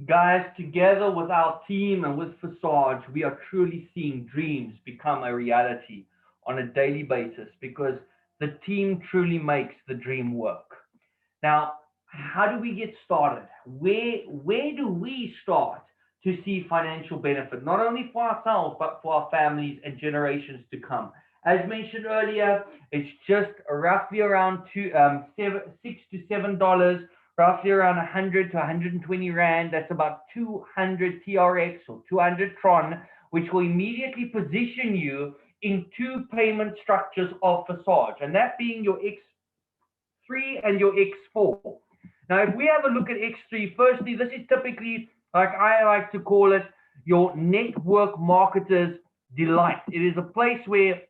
Guys, together with our team and with Forsage, we are truly seeing dreams become a reality on a daily basis, because the team truly makes the dream work. Now, how do we get started? Where do we start to see financial benefit, not only for ourselves, but for our families and generations to come? As mentioned earlier, it's just roughly around $6 to $7 roughly around 100 to 120 Rand. That's about 200 TRX or 200 Tron, which will immediately position you in two payment structures of Forsage, and that being your X3 and your X4. Now, if we have a look at X3, firstly, this is typically, like I like to call it, your network marketer's delight. It is a place where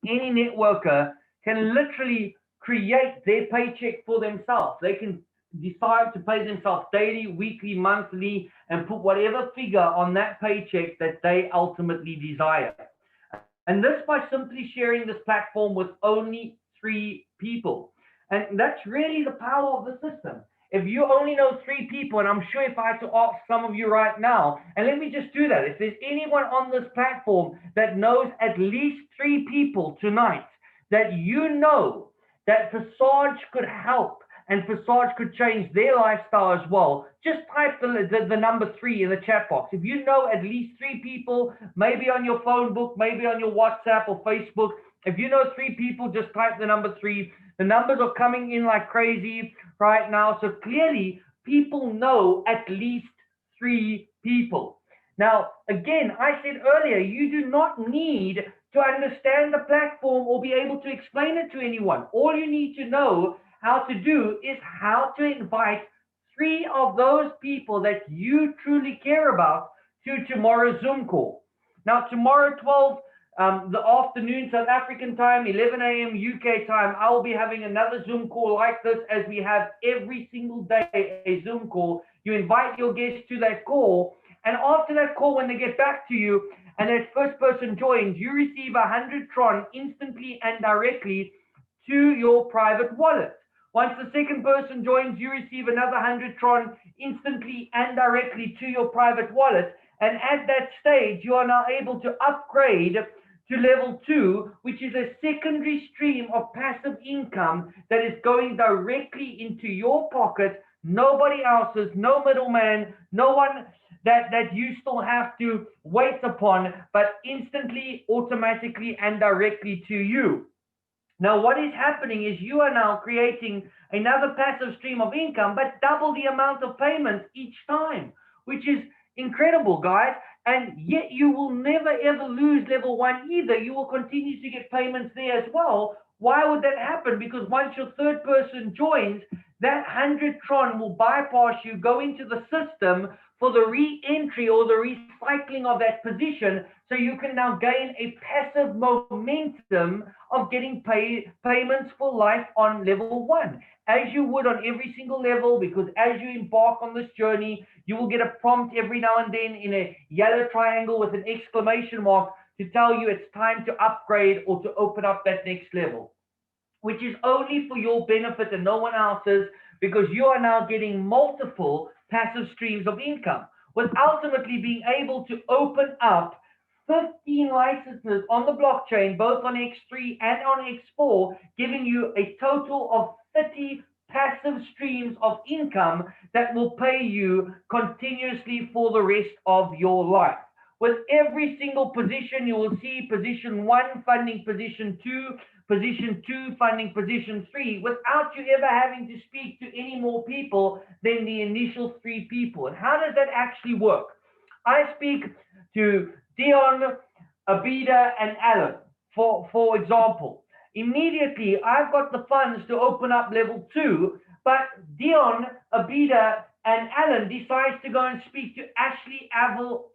any networker can literally create their paycheck for themselves. They can decide to pay themselves daily, weekly, monthly, and put whatever figure on that paycheck that they ultimately desire. And this by simply sharing this platform with only 3 people. And that's really the power of the system. If you only know 3 people, and I'm sure if I had to ask some of you right now, and let me just do that, if there's anyone on this platform that knows at least 3 people tonight that you know that Forsage could help and Forsage could change their lifestyle as well, just type the number 3 in the chat box. If you know at least 3 people, maybe on your phone book, maybe on your WhatsApp or Facebook, if you know 3 people, just type the number 3. The numbers are coming in like crazy right now. So clearly, people know at least 3 people. Now, again, I said earlier, you do not need to understand the platform or be able to explain it to anyone. All you need to know how to do is how to invite 3 of those people that you truly care about to tomorrow's Zoom call. Now, tomorrow, 12 the afternoon, South African time, 11 a.m. UK time, I will be having another Zoom call like this, as we have every single day a Zoom call. You invite your guests to that call, and after that call, when they get back to you and that first person joins, you receive 100 Tron instantly and directly to your private wallet. Once the second person joins, you receive another 100 Tron instantly and directly to your private wallet. And at that stage, you are now able to upgrade to level 2, which is a secondary stream of passive income that is going directly into your pocket, nobody else's, no middleman, no one that you still have to wait upon, but instantly, automatically, and directly to you. Now, what is happening is you are now creating another passive stream of income, but double the amount of payments each time, which is incredible, guys. And yet you will never ever lose level 1 either. You will continue to get payments there as well. Why would that happen? Because once your third person joins, that 100 Tron will bypass you, go into the system for the re-entry or the recycling of that position, so you can now gain a passive momentum of getting payments for life on level 1, as you would on every single level, because as you embark on this journey, you will get a prompt every now and then in a yellow triangle with an exclamation mark to tell you it's time to upgrade or to open up that next level, which is only for your benefit and no one else's, because you are now getting multiple passive streams of income, with ultimately being able to open up 15 licenses on the blockchain, both on X3 and on X4, giving you a total of 30 passive streams of income that will pay you continuously for the rest of your life. With every single position, you will see position 1 funding position 2, position 2 funding position 3, without you ever having to speak to any more people than the initial 3 people. And how does that actually work? I speak to Dion, Abida, and Alan, for example. Immediately, I've got the funds to open up level 2, but Dion, Abida, and Alan decides to go and speak to Ashley, Avil,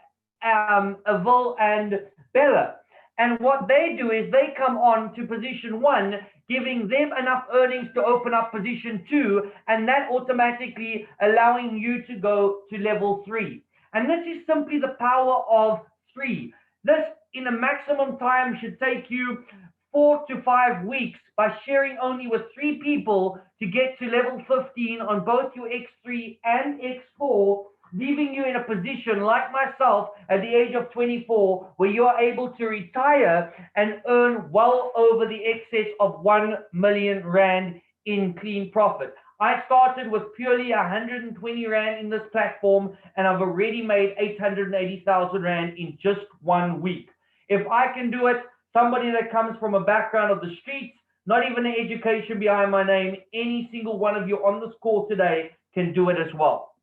and Bella. And what they do is they come on to position 1, giving them enough earnings to open up position 2, and that automatically allowing you to go to level 3. And this is simply the power of 3. This, in a maximum time, should take you 4 to 5 weeks by sharing only with 3 people to get to level 15 on both your X3 and X4, leaving you in a position like myself at the age of 24, where you are able to retire and earn well over the excess of 1 million Rand in clean profit. I started with purely 120 Rand in this platform, and I've already made 880,000 Rand in just 1 week. If I can do it, somebody that comes from a background of the streets, not even an education behind my name. Any single one of you on this call today can do it as well.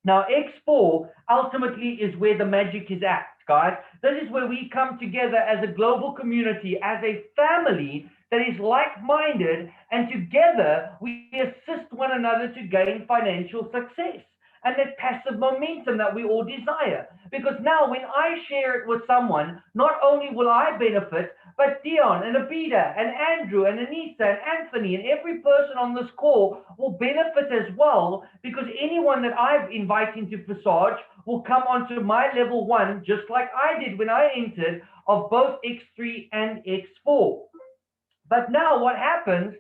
Now, X4 ultimately is where the magic is at, guys. This is where we come together as a global community, as a family that is like-minded, and together we assist one another to gain financial success and that passive momentum that we all desire. Because now when I share it with someone, not only will I benefit, but Dion and Abida and Andrew and Anissa and Anthony and every person on this call will benefit as well, because anyone that I've invited into Forsage will come onto my level 1, just like I did when I entered, of both X3 and X4. But now what happens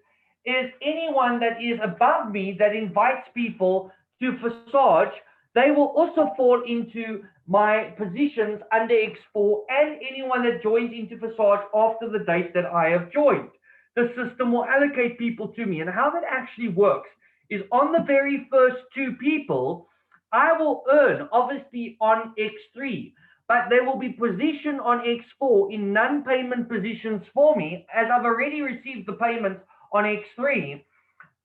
is anyone that is above me that invites people to Forsage, they will also fall into my positions under X4, and anyone that joins into Forsage after the date that I have joined. The system will allocate people to me. And how that actually works is on the very first 2 people, I will earn obviously on X3, but they will be positioned on X4 in non-payment positions for me, as I've already received the payment on X3.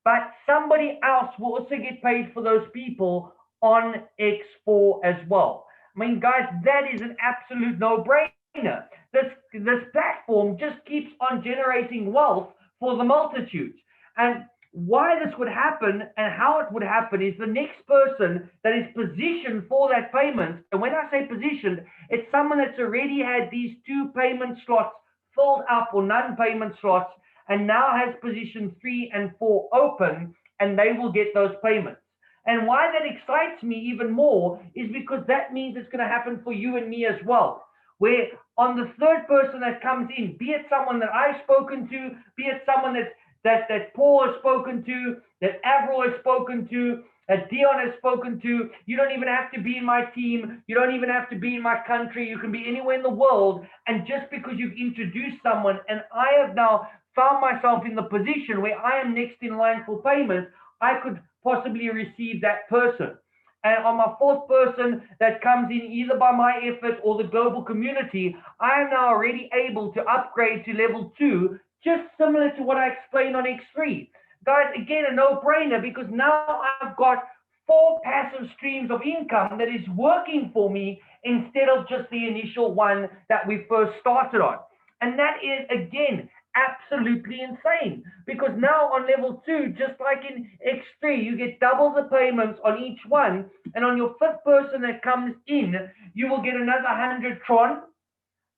But somebody else will also get paid for those people on X4 as well. I mean, guys, that is an absolute no-brainer. This platform just keeps on generating wealth for the multitude. And why this would happen and how it would happen is the next person that is positioned for that payment, and when I say positioned, it's someone that's already had these 2 payment slots filled up, or non-payment slots, and now has position 3 and 4 open, and they will get those payments. And why that excites me even more is because that means it's going to happen for you and me as well, where on the third person that comes in, be it someone that I've spoken to, be it someone that Paul has spoken to, that Avril has spoken to, that Dion has spoken to, you don't even have to be in my team, you don't even have to be in my country, you can be anywhere in the world, and just because you've introduced someone, and I have now found myself in the position where I am next in line for payment, I could possibly receive that person. And on my 4th person that comes in either by my effort or the global community, I am now already able to upgrade to level 2, just similar to what I explained on X3. Guys, again, a no-brainer, because now I've got 4 passive streams of income that is working for me instead of just the initial one that we first started on. And that is, again, absolutely insane, because now on level 2, just like in X3, you get double the payments on each one, and on your 5th person that comes in, you will get another 100 Tron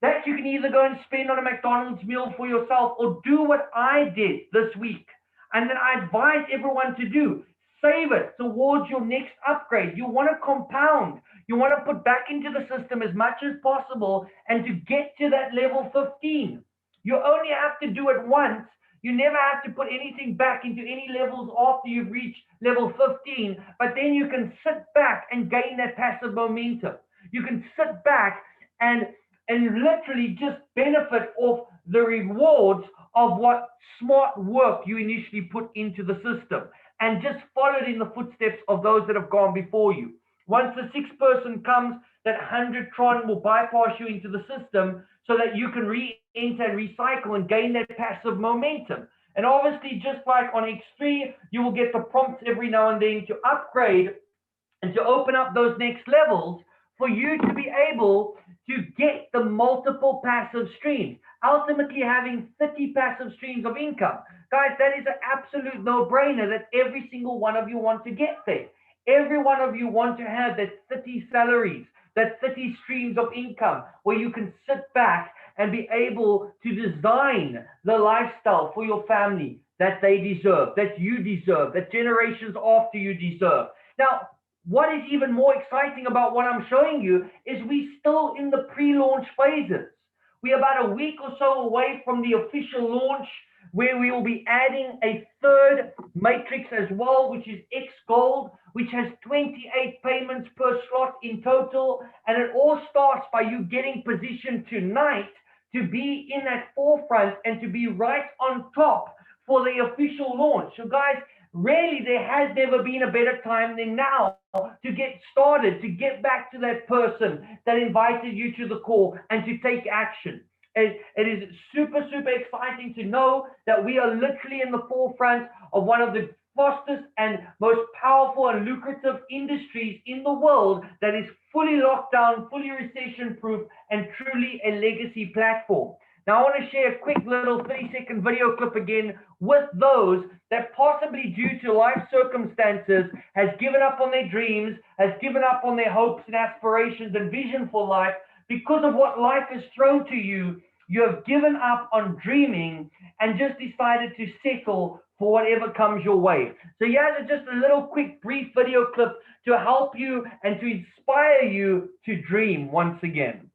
that you can either go and spend on a McDonald's meal for yourself, or do what I did this week, and then I advise everyone to do. Save it towards your next upgrade. You want to compound. You want to put back into the system as much as possible, and to get to that level 15. You only have to do it once. You never have to put anything back into any levels after you've reached level 15, but then you can sit back and gain that passive momentum. You can sit back and literally just benefit off the rewards of what smart work you initially put into the system, and just followed in the footsteps of those that have gone before you. Once the 6th person comes, that 100 Tron will bypass you into the system so that you can re-enter and recycle and gain that passive momentum. And obviously, just like on X3, you will get the prompts every now and then to upgrade and to open up those next levels for you to be able to get the multiple passive streams, ultimately having 30 passive streams of income. Guys, that is an absolute no-brainer that every single one of you want to get there. Every one of you want to have that 30 salaries, that 30 streams of income, where you can sit back and be able to design the lifestyle for your family that they deserve, that you deserve, that generations after you deserve. Now, what is even more exciting about what I'm showing you is we're still in the pre-launch phases. We're about a week or so away from the official launch, where we will be adding a 3rd matrix as well, which is X Gold, which has 28 payments per slot in total. And it all starts by you getting positioned tonight to be in that forefront and to be right on top for the official launch. So guys, really, there has never been a better time than now to get started, to get back to that person that invited you to the call and to take action. It is super, super exciting to know that we are literally in the forefront of one of the fastest and most powerful and lucrative industries in the world that is fully locked down, fully recession proof, and truly a legacy platform. Now, I want to share a quick little 30-second video clip again with those that possibly due to life circumstances has given up on their dreams, has given up on their hopes and aspirations and vision for life because of what life has thrown to you. You have given up on dreaming and just decided to settle for whatever comes your way. So here's just a little quick brief video clip to help you and to inspire you to dream once again.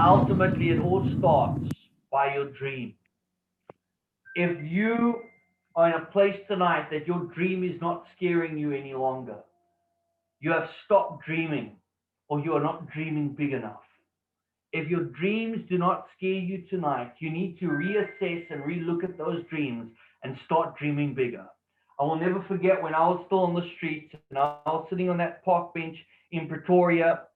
Ultimately, it all starts by your dream. If you are in a place tonight that your dream is not scaring you any longer, you have stopped dreaming, or you are not dreaming big enough. If your dreams do not scare you tonight, you need to reassess and relook at those dreams and start dreaming bigger. I will never forget when I was still on the streets and I was sitting on that park bench in Pretoria,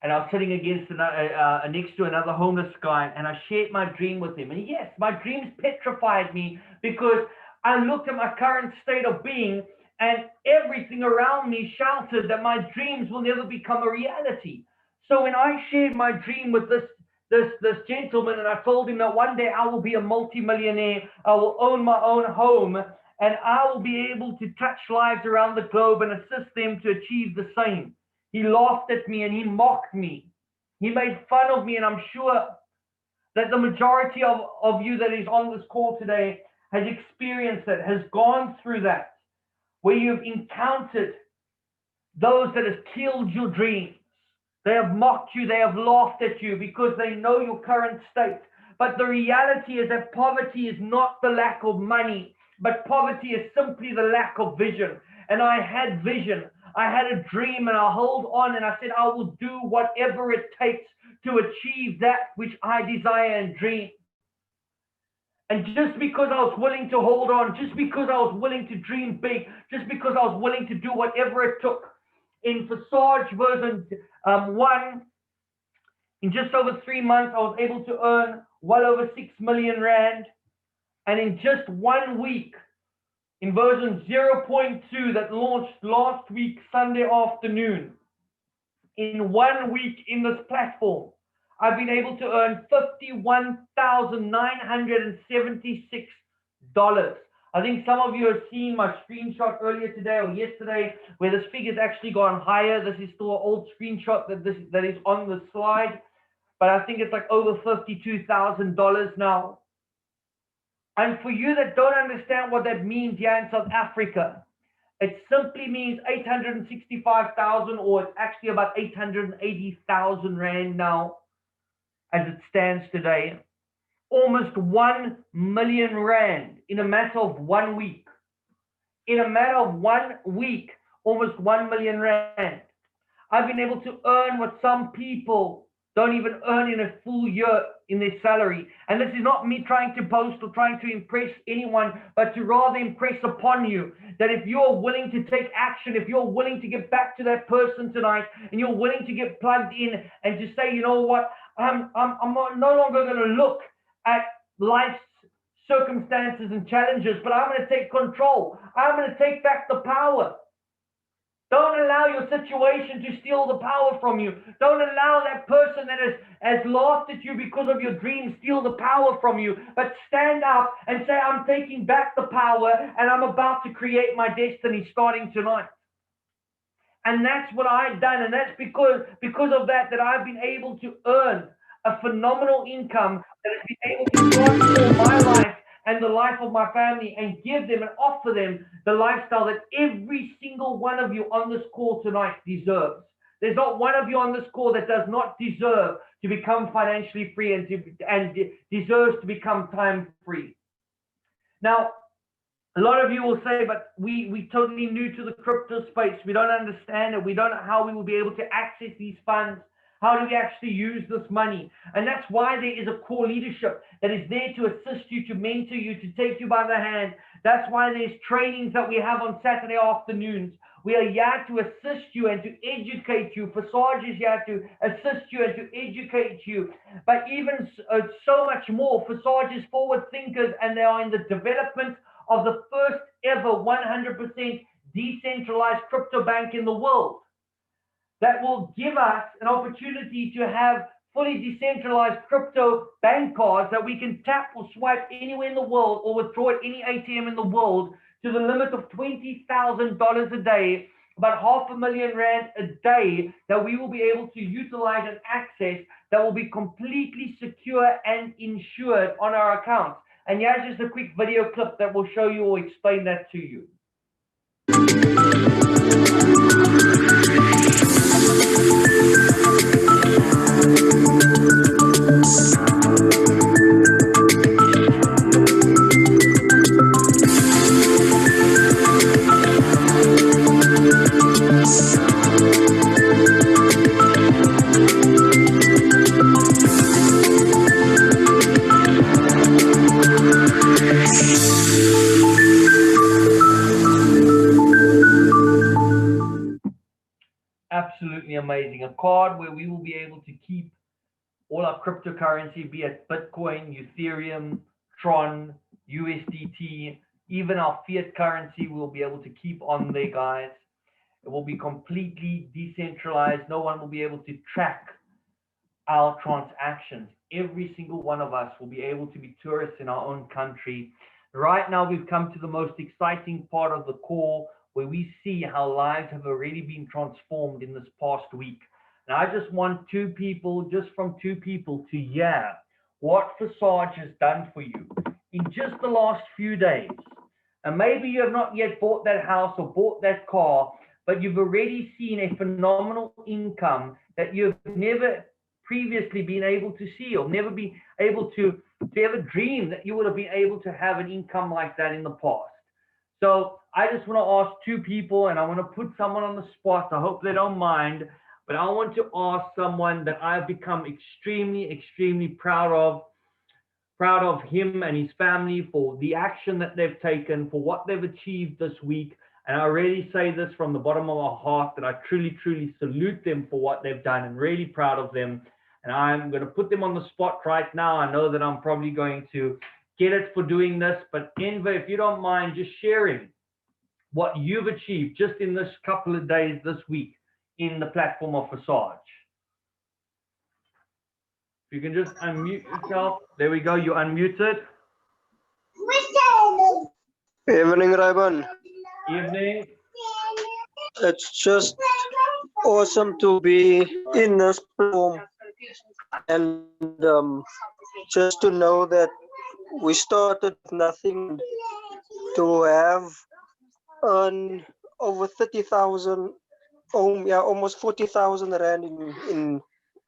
and I was sitting next to another homeless guy, and I shared my dream with him. And yes, my dreams petrified me because I looked at my current state of being, and everything around me shouted that my dreams will never become a reality. So when I shared my dream with this gentleman, and I told him that one day I will be a multimillionaire, I will own my own home, and I will be able to touch lives around the globe and assist them to achieve the same. He laughed at me and he mocked me. He made fun of me, and I'm sure that the majority of you that is on this call today has experienced that, has gone through that, where you've encountered those that have killed your dreams. They have mocked you, they have laughed at you because they know your current state. But the reality is that poverty is not the lack of money, but poverty is simply the lack of vision. And I had vision. I had a dream, and I held on, and I said, I will do whatever it takes to achieve that which I desire and dream. And just because I was willing to hold on, just because I was willing to dream big, just because I was willing to do whatever it took, in Forsage version 1, in just over 3 months, I was able to earn well over 6 million rand. And in just 1 week, in version 0.2 that launched last week, Sunday afternoon, in 1 week in this platform, I've been able to earn $51,976. I think some of you have seen my screenshot earlier today or yesterday where this figure's actually gone higher. This is still an old screenshot that is on the slide, but I think it's like over $52,000 now. And for you that don't understand what that means here in South Africa, it simply means 865,000, or it's actually about 880,000 rand now as it stands today. Almost 1 million rand in a matter of 1 week. In a matter of 1 week, almost 1 million rand. I've been able to earn what some people don't even earn in a full year in their salary. And this is not me trying to boast or trying to impress anyone, but to rather impress upon you that if you're willing to take action, if you're willing to get back to that person tonight, and you're willing to get plugged in and to say, you know what, I'm no longer going to look at life's circumstances and challenges, but I'm going to take control. I'm going to take back the power. Don't allow your situation to steal the power from you. Don't allow that person that has laughed at you because of your dreams steal the power from you. But stand up and say, I'm taking back the power and I'm about to create my destiny starting tonight. And that's what I've done. And that's because of that I've been able to earn a phenomenal income that has been able to transform my life and the life of my family and give them and offer them the lifestyle that every single one of you on this call tonight deserves. There's not one of you on this call that does not deserve to become financially free and deserves to become time free. Now, a lot of you will say, but we totally new to the crypto space. We don't understand it. We don't know how we will be able to access these funds. How do we actually use this money? And that's why there is a core leadership that is there to assist you, to mentor you, to take you by the hand. That's why there's trainings that we have on Saturday afternoons. We are here to assist you and to educate you. Forsage is here to assist you and to educate you. But even so much more, Forsage is forward thinkers, and they are in the development of the first ever 100% decentralized crypto bank in the world that will give us an opportunity to have fully decentralized crypto bank cards that we can tap or swipe anywhere in the world or withdraw at any ATM in the world to the limit of $20,000 a day, about R500,000 a day that we will be able to utilize and access that will be completely secure and insured on our accounts. And here's just a quick video clip that will show you or explain that to you. Absolutely amazing. A card where we will be able to keep all our cryptocurrency, be it Bitcoin, Ethereum, Tron, USDT, even our fiat currency, we'll be able to keep on there, guys. It will be completely decentralized. No one will be able to track our transactions. Every single one of us will be able to be tourists in our own country. Right now, we've come to the most exciting part of the call, where we see how lives have already been transformed in this past week. And I just want two people to hear what Forsage has done for you in just the last few days. And maybe you have not yet bought that house or bought that car, but you've already seen a phenomenal income that you've never previously been able to see, or never been able to ever dream that you would have been able to have an income like that in the past. So I just want to ask two people, and I want to put someone on the spot. I hope they don't mind, but I want to ask someone that I've become extremely, extremely proud of him and his family for the action that they've taken, for what they've achieved this week. And I really say this from the bottom of my heart, that I truly, truly salute them for what they've done and really proud of them. And I'm going to put them on the spot right now. I know that I'm probably going to get it for doing this, but Enver, if you don't mind just sharing what you've achieved just in this couple of days this week in the platform of Forsage. If you can just unmute yourself. There we go, you're unmuted. Evening, Raiban. Evening. It's just awesome to be in this platform, and just to know that we started with nothing to have over 30,000, almost 40,000 rand in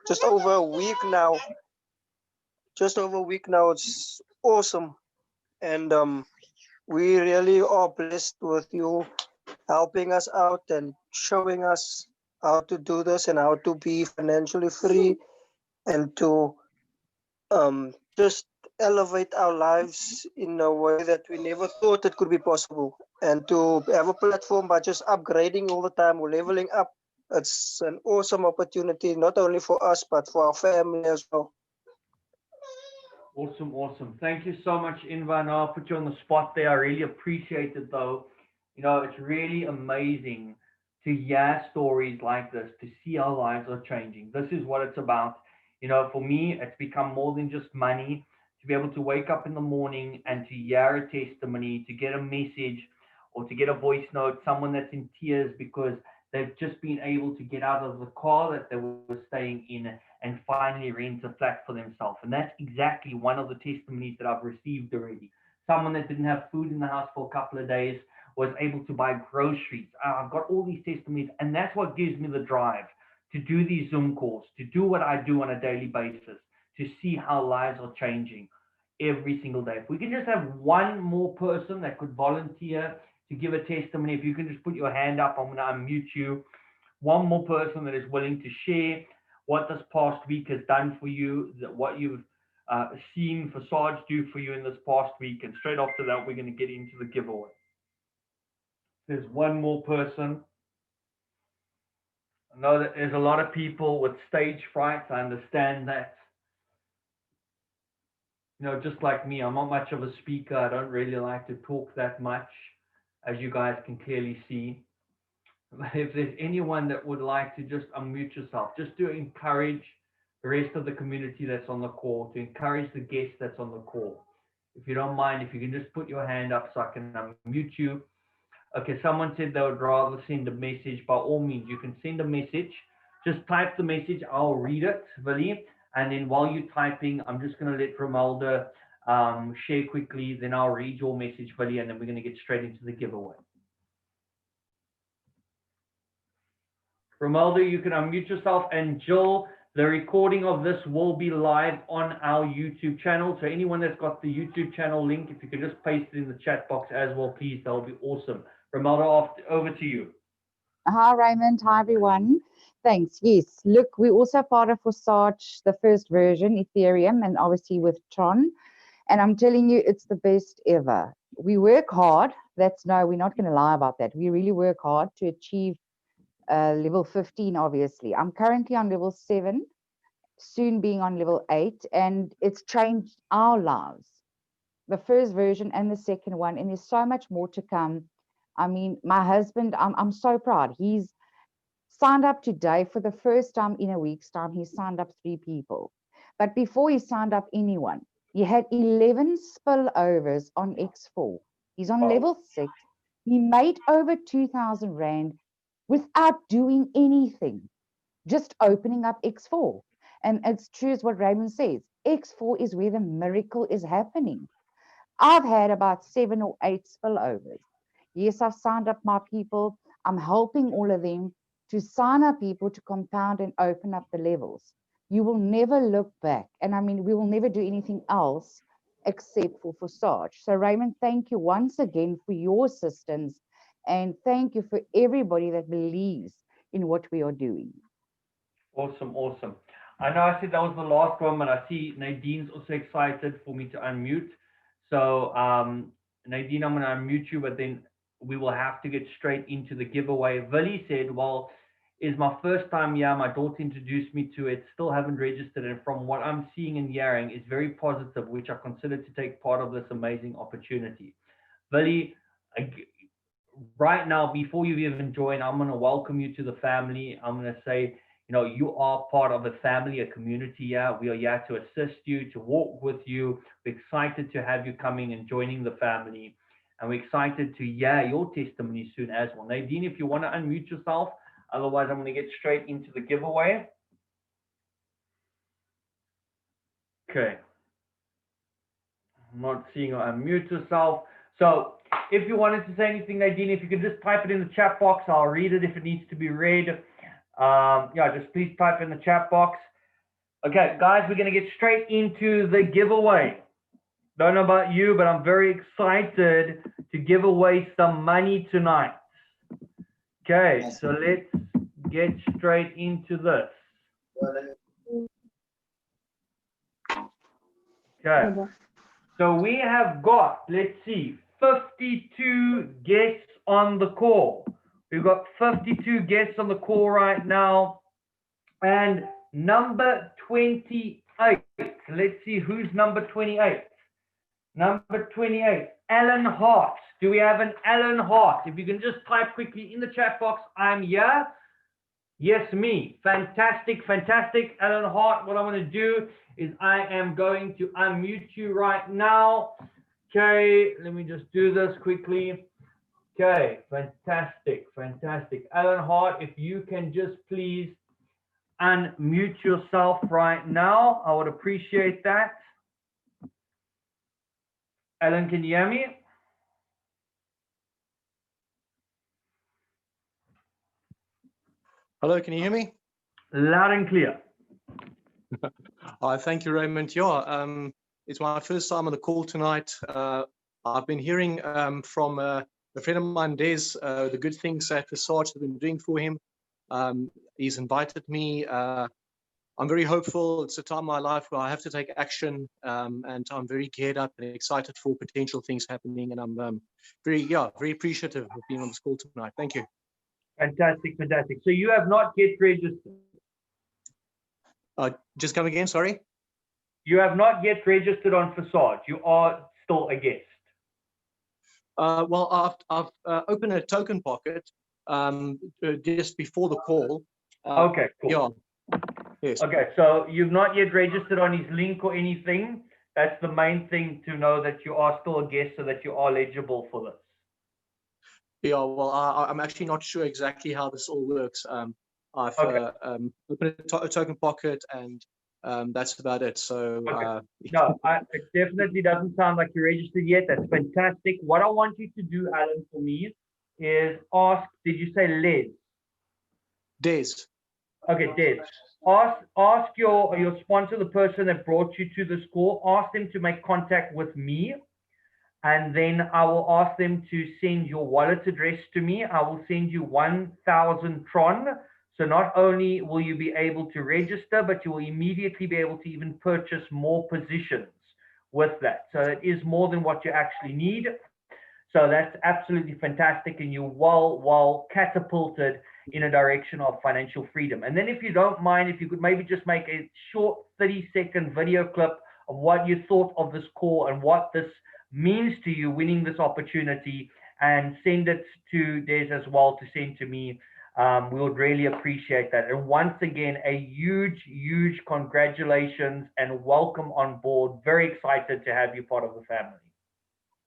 just over a week now. It's awesome, and we really are blessed with you helping us out and showing us how to do this and how to be financially free and to just elevate our lives in a way that we never thought it could be possible. And to have a platform by just upgrading all the time, we're leveling up. It's an awesome opportunity, not only for us, but for our family as well. Awesome, awesome. Thank you so much, Inva. And I'll put you on the spot there. I really appreciate it, though. You know, it's really amazing to hear stories like this, to see how lives are changing. This is what it's about. You know, for me, it's become more than just money. To be able to wake up in the morning and to hear a testimony, to get a message or to get a voice note, someone that's in tears because they've just been able to get out of the car that they were staying in and finally rent a flat for themselves. And that's exactly one of the testimonies that I've received already. Someone that didn't have food in the house for a couple of days was able to buy groceries. I've got all these testimonies, and that's what gives me the drive to do these Zoom calls, to do what I do on a daily basis, to see how lives are changing every single day. If we can just have one more person that could volunteer to give a testimony, if you can just put your hand up, I'm going to unmute you. One more person that is willing to share what this past week has done for you, what you've seen Forsage do for you in this past week. And straight after that, we're going to get into the giveaway. There's one more person. I know that there's a lot of people with stage fright. I understand that. You know, just like me, I'm not much of a speaker. I don't really like to talk that much, as you guys can clearly see. If there's anyone that would like to just unmute yourself, just to encourage the rest of the community that's on the call, to encourage the guest that's on the call. If you don't mind, if you can just put your hand up so I can unmute you. Okay, someone said they would rather send a message. By all means, you can send a message. Just type the message. I'll read it, Willie. And then while you're typing, I'm just going to let Romelda share quickly. Then I'll read your message, Willie, and then we're going to get straight into the giveaway. Romelda, you can unmute yourself. And Jill, the recording of this will be live on our YouTube channel. So anyone that's got the YouTube channel link, if you could just paste it in the chat box as well, please, that would be awesome. Romelda, over to you. Hi, Raymond. Hi, everyone. Thanks. Yes, look, we're also part of Forsage, the first version, Ethereum, and obviously with Tron. And I'm telling you, it's the best ever. We work hard. We're not going to lie about that. We really work hard to achieve level 15, obviously. I'm currently on level 7, soon being on level 8, and it's changed our lives. The first version and the second one, and there's so much more to come. I mean, my husband, I'm so proud. He's signed up today for the first time in a week's time. He signed up 3 people. But before he signed up anyone, he had 11 spillovers on X4. He's on level 6. He made over 2,000 Rand without doing anything, just opening up X4. And it's true as what Raymond says. X4 is where the miracle is happening. I've had about 7 or 8 spillovers. Yes, I've signed up my people. I'm helping all of them to sign up people to compound and open up the levels. You will never look back. And I mean, we will never do anything else except for Forsage. So Raymond, thank you once again for your assistance. And thank you for everybody that believes in what we are doing. Awesome, awesome. I know I said that was the last one, but I see Nadine's also excited for me to unmute. So Nadine, I'm going to unmute you, but then we will have to get straight into the giveaway. Willie said, well, it's my first time here. My daughter introduced me to it. Still haven't registered. And from what I'm seeing and hearing, it's very positive, which I consider to take part of this amazing opportunity. Willie, right now, before you even join, I'm going to welcome you to the family. I'm going to say, you know, you are part of a family, a community here. We are here to assist you, to walk with you. We're excited to have you coming and joining the family. And we're excited to hear your testimony soon as well. Nadine, if you want to unmute yourself, otherwise I'm going to get straight into the giveaway. Okay. I'm not seeing her unmute yourself. So if you wanted to say anything, Nadine, if you could just type it in the chat box, I'll read it if it needs to be read. Yeah, just please type in the chat box. Okay, guys, we're going to get straight into the giveaway. Don't know about you, but I'm very excited to give away some money tonight. Okay, so let's get straight into this. Okay, so we have got, let's see, 52 guests on the call. We've got 52 guests on the call right now. And number 28, let's see who's number 28. Number 28, Alan Hart. Do we have an Alan Hart? If you can just type quickly in the chat box, I'm here. Yes, me. Fantastic, fantastic. Alan Hart, what I want to do is I am going to unmute you right now. Okay, let me just do this quickly. Okay, fantastic, fantastic. Alan Hart, if you can just please unmute yourself right now, I would appreciate that. Alan, can you hear me? Hello, can you hear me? Loud and clear. Thank you, Raymond. Yeah, it's my first time on the call tonight. I've been hearing from a friend of mine, Des, the good things that Forsage have been doing for him. He's invited me. I'm very hopeful. It's a time in my life where I have to take action, and I'm very geared up and excited for potential things happening. And I'm very appreciative of being on this call tonight. Thank you. Fantastic, fantastic. So you have not yet registered? Just come again, sorry? You have not yet registered on Forsage. You are still a guest. Well, I've opened a token pocket just before the call. Okay, cool. Yeah. Yes. Okay, so you've not yet registered on his link or anything. That's the main thing to know, that you are still a guest so that you are eligible for this. Yeah, well, I'm actually not sure exactly how this all works. I've opened a token pocket, and that's about it. So no, it definitely doesn't sound like you're registered yet. That's fantastic. What I want you to do, Alan, for me is ask. Did you say Les? Des. Okay, Des. Ask your sponsor, the person that brought you to the school. Ask them to make contact with me. And then I will ask them to send your wallet address to me. I will send you 1,000 Tron. So not only will you be able to register, but you will immediately be able to even purchase more positions with that. So it is more than what you actually need. So that's absolutely fantastic. And you're well catapulted in a direction of financial freedom. And then if you don't mind, if you could maybe just make a short 30-second video clip of what you thought of this call and what this means to you, winning this opportunity, and send it to Des as well to send to me. We would really appreciate that. And once again, a huge congratulations and welcome on board. Very excited to have you part of the family.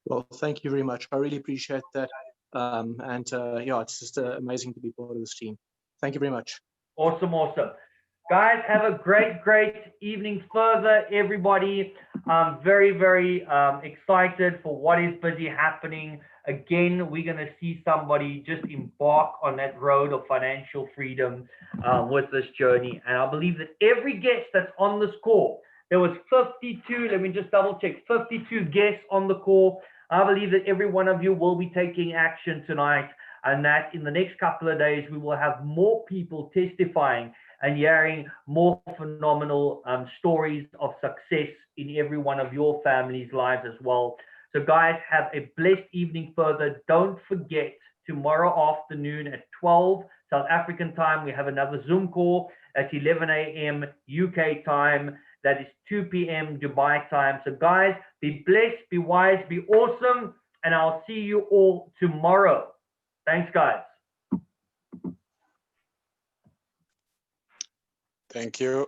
Well, thank you very much. I really appreciate that. Yeah, it's just amazing to be part of this team. Thank you very much. Awesome. Guys, have a great evening further, everybody. I'm very excited for what is busy happening. Again, we're going to see somebody just embark on that road of financial freedom with this journey. And I believe that every guest that's on this call, there was 52, let me just double check, 52 guests on the call. I believe that every one of you will be taking action tonight, and that in the next couple of days, we will have more people testifying and hearing more phenomenal stories of success in every one of your family's lives as well. So guys, have a blessed evening further. Don't forget, tomorrow afternoon at 12 South African time, we have another Zoom call at 11 a.m. UK time. That is 2 p.m. Dubai time. So guys, be blessed, be wise, be awesome, and I'll see you all tomorrow. Thanks, guys. Thank you.